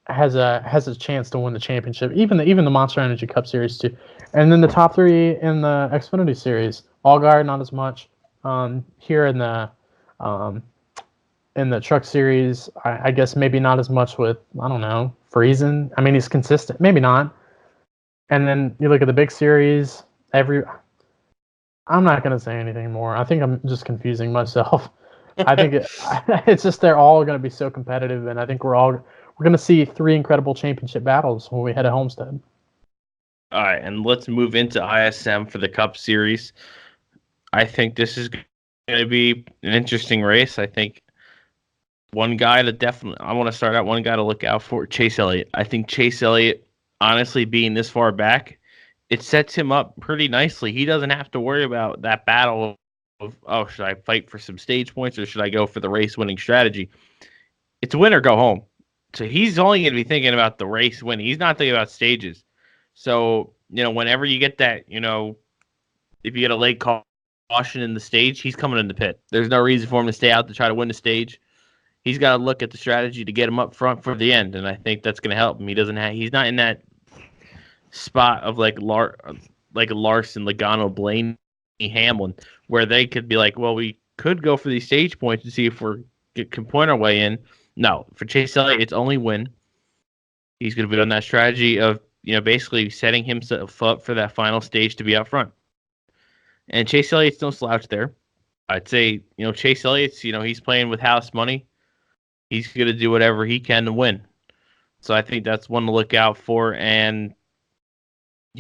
has a chance to win the championship. Even the Monster Energy Cup Series too, and then the top three in the Xfinity Series. Allgaier not as much. Here um, in the Truck Series, I guess maybe not as much with I don't know Friesen. I mean he's consistent, maybe not. And then you look at the big series. I'm not gonna say anything more. I think I'm just confusing myself. I think it's just they're all going to be so competitive, and I think we're going to see three incredible championship battles when we head to Homestead. All right, and let's move into ISM for the Cup Series. I think this is going to be an interesting race. I think one guy to definitely, I want to start out, one guy to look out for, Chase Elliott. I think Chase Elliott, honestly, being this far back, it sets him up pretty nicely. He doesn't have to worry about that battle of, oh, should I fight for some stage points or should I go for the race winning strategy? It's win or go home. So he's only going to be thinking about the race winning. He's not thinking about stages. So, whenever you get that, if you get a late caution in the stage, he's coming in the pit. There's no reason for him to stay out to try to win the stage. He's got to look at the strategy to get him up front for the end, and I think that's going to help him. He's not in that spot of like Larson, Logano, Blaney, Hamlin, where they could be like, well, we could go for these stage points and see if can point our way in. No, for Chase Elliott, it's only win. He's going to be on that strategy of basically setting himself up for that final stage to be up front. And Chase Elliott's no slouch there. I'd say Chase Elliott's he's playing with house money. He's going to do whatever he can to win. So I think that's one to look out for. And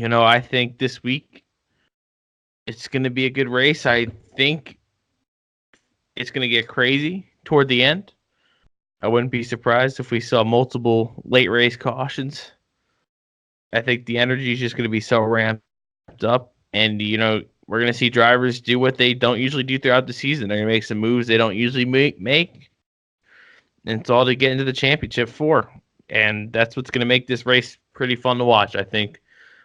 I think this week it's going to be a good race. I think it's going to get crazy toward the end. I wouldn't be surprised if we saw multiple late race cautions. I think the energy is just going to be so ramped up, and we're going to see drivers do what they don't usually do throughout the season. They're going to make some moves they don't usually make, and it's all to get into the championship four. And that's what's going to make this race pretty fun to watch. I think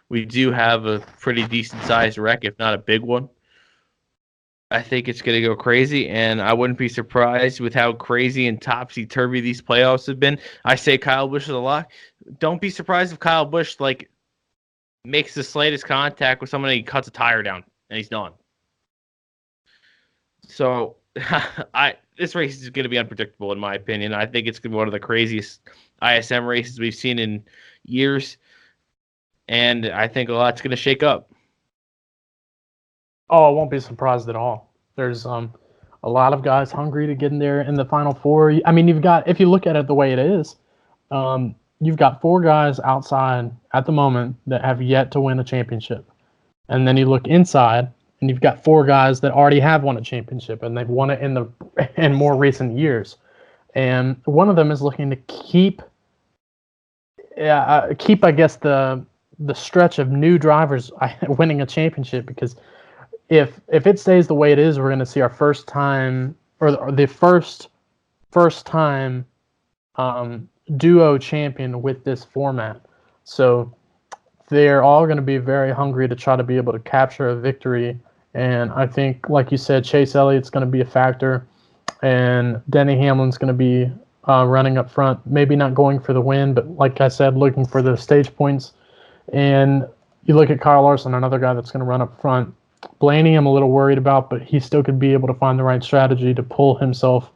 we do have a pretty decent sized wreck, if not a big one. I think it's going to go crazy, and I wouldn't be surprised with how crazy and topsy-turvy these playoffs have been. I say Kyle Busch is a lock. Don't be surprised if Kyle Busch makes the slightest contact with someone and he cuts a tire down, and he's done. So this race is going to be unpredictable, in my opinion. I think it's going to be one of the craziest ISM races we've seen in years, and I think a lot's going to shake up. Oh, I won't be surprised at all. There's a lot of guys hungry to get in there in the Final Four. I mean, you've got, if you look at it the way it is, you've got 4 guys outside at the moment that have yet to win a championship. And then you look inside, and you've got 4 guys that already have won a championship, and they've won it in more recent years. And one of them is looking to keep, I guess, the stretch of new drivers winning a championship, because if it stays the way it is, we're going to see our first time, or the first time duo champion with this format. So they're all going to be very hungry to try to be able to capture a victory. And I think, like you said, Chase Elliott's going to be a factor, and Denny Hamlin's going to be running up front, maybe not going for the win, but like I said, looking for the stage points. And you look at Kyle Larson, another guy that's going to run up front. Blaney, I'm a little worried about, but he still could be able to find the right strategy to pull himself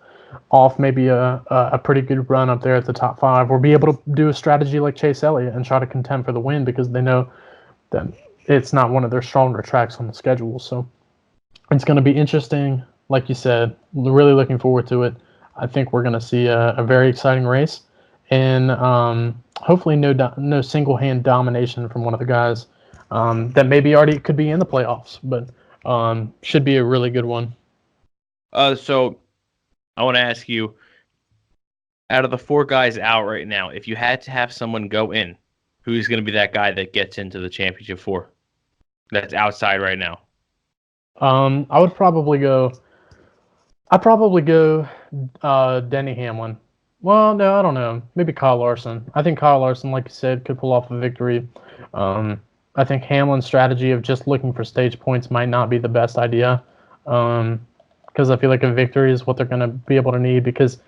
off maybe a pretty good run up there at the top 5, or be able to do a strategy like Chase Elliott and try to contend for the win, because they know that it's not one of their stronger tracks on the schedule. So it's going to be interesting. Like you said, really looking forward to it. I think we're going to see a very exciting race, and hopefully no single-hand domination from one of the guys that maybe already could be in the playoffs, but should be a really good one. So I want to ask you, out of the 4 guys out right now, if you had to have someone go in, who's going to be that guy that gets into the championship 4 that's outside right now? I'd probably go Denny Hamlin. Well, no, I don't know. Maybe Kyle Larson. I think Kyle Larson, like you said, could pull off a victory. I think Hamlin's strategy of just looking for stage points might not be the best idea, because I feel like a victory is what they're going to be able to need, because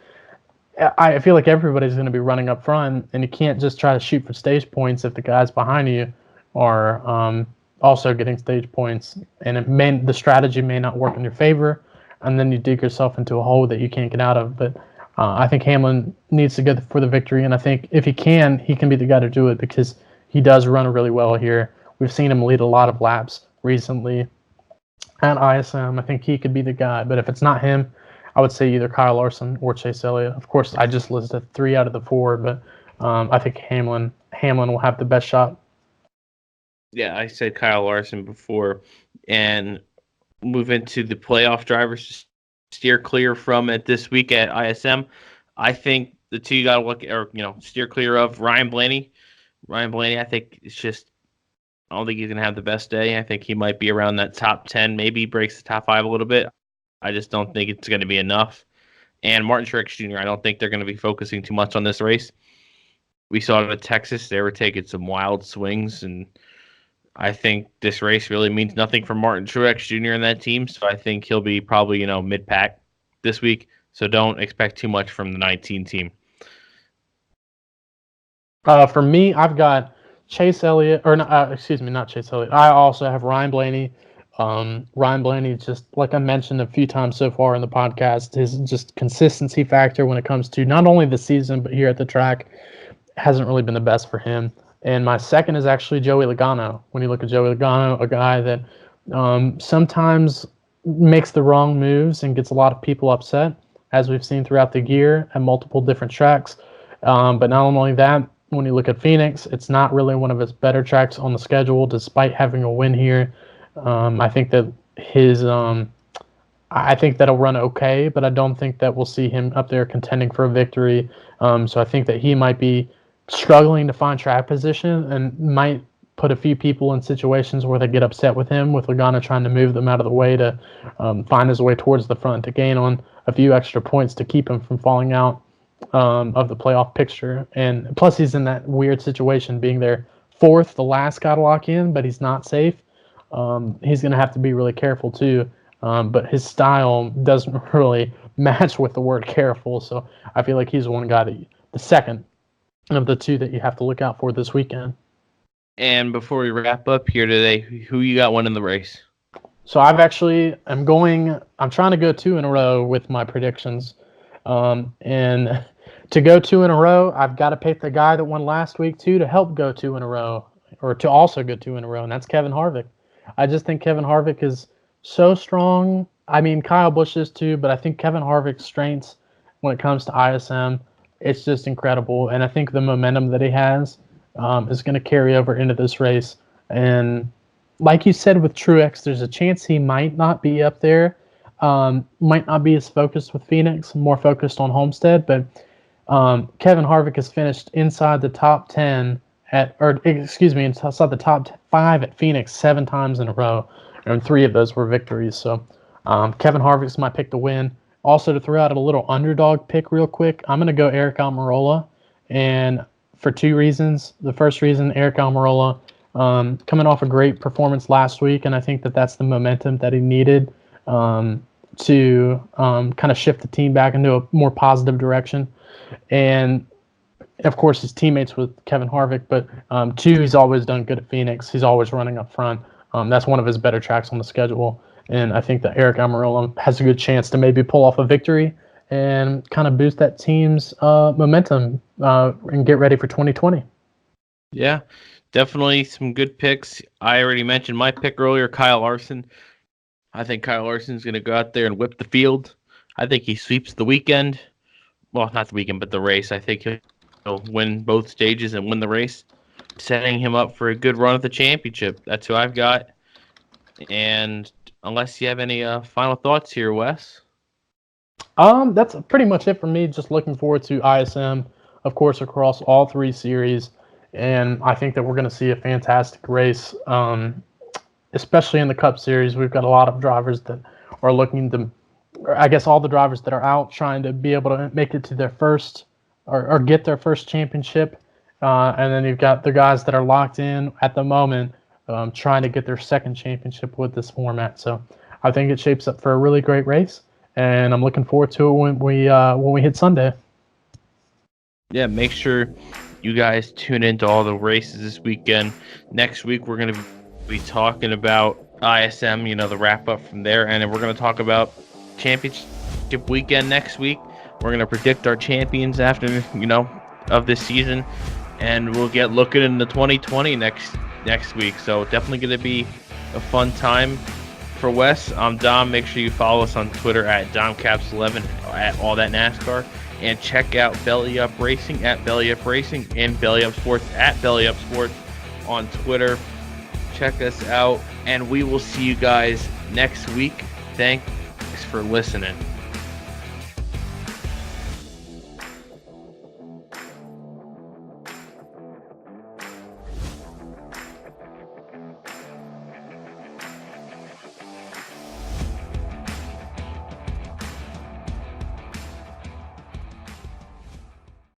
I feel like everybody's going to be running up front, and you can't just try to shoot for stage points if the guys behind you are also getting stage points, and the strategy may not work in your favor, and then you dig yourself into a hole that you can't get out of. But I think Hamlin needs to go for the victory, and I think if he can be the guy to do it, because he does run really well here. We've seen him lead a lot of laps recently at ISM. I think he could be the guy, but if it's not him, I would say either Kyle Larson or Chase Elliott. Of course, I just listed 3 out of the 4, but I think Hamlin will have the best shot. Yeah, I said Kyle Larson before, and move into the playoff drivers to steer clear from it this week at ISM. I think the 2 you got to look, or steer clear of, Ryan Blaney. Ryan Blaney, I think it's just, I don't think he's going to have the best day. I think he might be around that top 10, maybe breaks the top 5 a little bit. I just don't think it's going to be enough. And Martin Truex Jr., I don't think they're going to be focusing too much on this race. We saw it at Texas. They were taking some wild swings, and I think this race really means nothing for Martin Truex Jr. and that team, so I think he'll be probably, mid-pack this week, so don't expect too much from the 19 team. For me, I've got Chase Elliott, or not Chase Elliott. I also have Ryan Blaney. Ryan Blaney, just like I mentioned a few times so far in the podcast, his just consistency factor when it comes to not only the season, but here at the track hasn't really been the best for him. And my second is actually Joey Logano. When you look at Joey Logano, a guy that sometimes makes the wrong moves and gets a lot of people upset, as we've seen throughout the year at multiple different tracks. But not only that, when you look at Phoenix, it's not really one of his better tracks on the schedule, despite having a win here. I think that I think that'll run okay, but I don't think that we'll see him up there contending for a victory. So I think that he might be struggling to find track position and might put a few people in situations where they get upset with him, with Logano trying to move them out of the way to find his way towards the front to gain on a few extra points to keep him from falling out of the playoff picture. And plus, he's in that weird situation being there 4th, the last guy to lock in, but he's not safe. He's going to have to be really careful too. But his style doesn't really match with the word careful. So I feel like he's one guy the second of the 2 that you have to look out for this weekend. And before we wrap up here today, who you got winning the race? So I'm trying to go 2 in a row with my predictions. And to go 2 in a row, I've got to pick the guy that won last week too to help go 2 in a row, or to also go 2 in a row, and that's Kevin Harvick. I just think Kevin Harvick is so strong I mean, Kyle Busch is too, but I think Kevin Harvick's strengths when it comes to ISM, it's just incredible. And I think the momentum that he has is going to carry over into this race. And like you said with Truex, there's a chance he might not be up there, might not be as focused with Phoenix, more focused on Homestead. But Kevin Harvick has finished inside the top 10 inside the top 5 at Phoenix 7 times in a row, and 3 of those were victories. So Kevin Harvick's my pick to win. Also, to throw out a little underdog pick real quick, I'm going to go Eric Almirola, and for 2 reasons. The first reason, Eric Almirola coming off a great performance last week, and I think that that's the momentum that he needed to kind of shift the team back into a more positive direction. And of course, his teammates with Kevin Harvick, but 2, he's always done good at Phoenix. He's always running up front. That's one of his better tracks on the schedule. And I think that Eric Almirola has a good chance to maybe pull off a victory and kind of boost that team's momentum and get ready for 2020. Yeah, definitely some good picks. I already mentioned my pick earlier, Kyle Larson. I think Kyle Larson's going to go out there and whip the field. I think he sweeps the weekend. Well, not the weekend, but the race. I think he'll win both stages and win the race, setting him up for a good run at the championship. That's who I've got. And unless you have any final thoughts here, Wes? That's pretty much it for me. Just looking forward to ISM, of course, across all 3 series. And I think that we're going to see a fantastic race, especially in the Cup Series. We've got a lot of drivers that are looking to, or I guess all the drivers that are out trying to be able to make it to their first or get their first championship. And then you've got the guys that are locked in at the moment trying to get their second championship with this format. So I think it shapes up for a really great race. And I'm looking forward to it when we hit Sunday. Yeah, make sure you guys tune into all the races this weekend. Next week, we're going to be talking about ISM, the wrap up from there. And then we're going to talk about championship weekend next week. We're going to predict our champions after, of this season. And we'll get looking into 2020 next week. So definitely going to be a fun time. For Wes, I'm Dom. Make sure you follow us on Twitter at DomCaps11 at All That NASCAR. And check out Belly Up Racing at Belly Up Racing and Belly Up Sports at Belly Up Sports on Twitter. Check us out, and we will see you guys next week. Thanks for listening.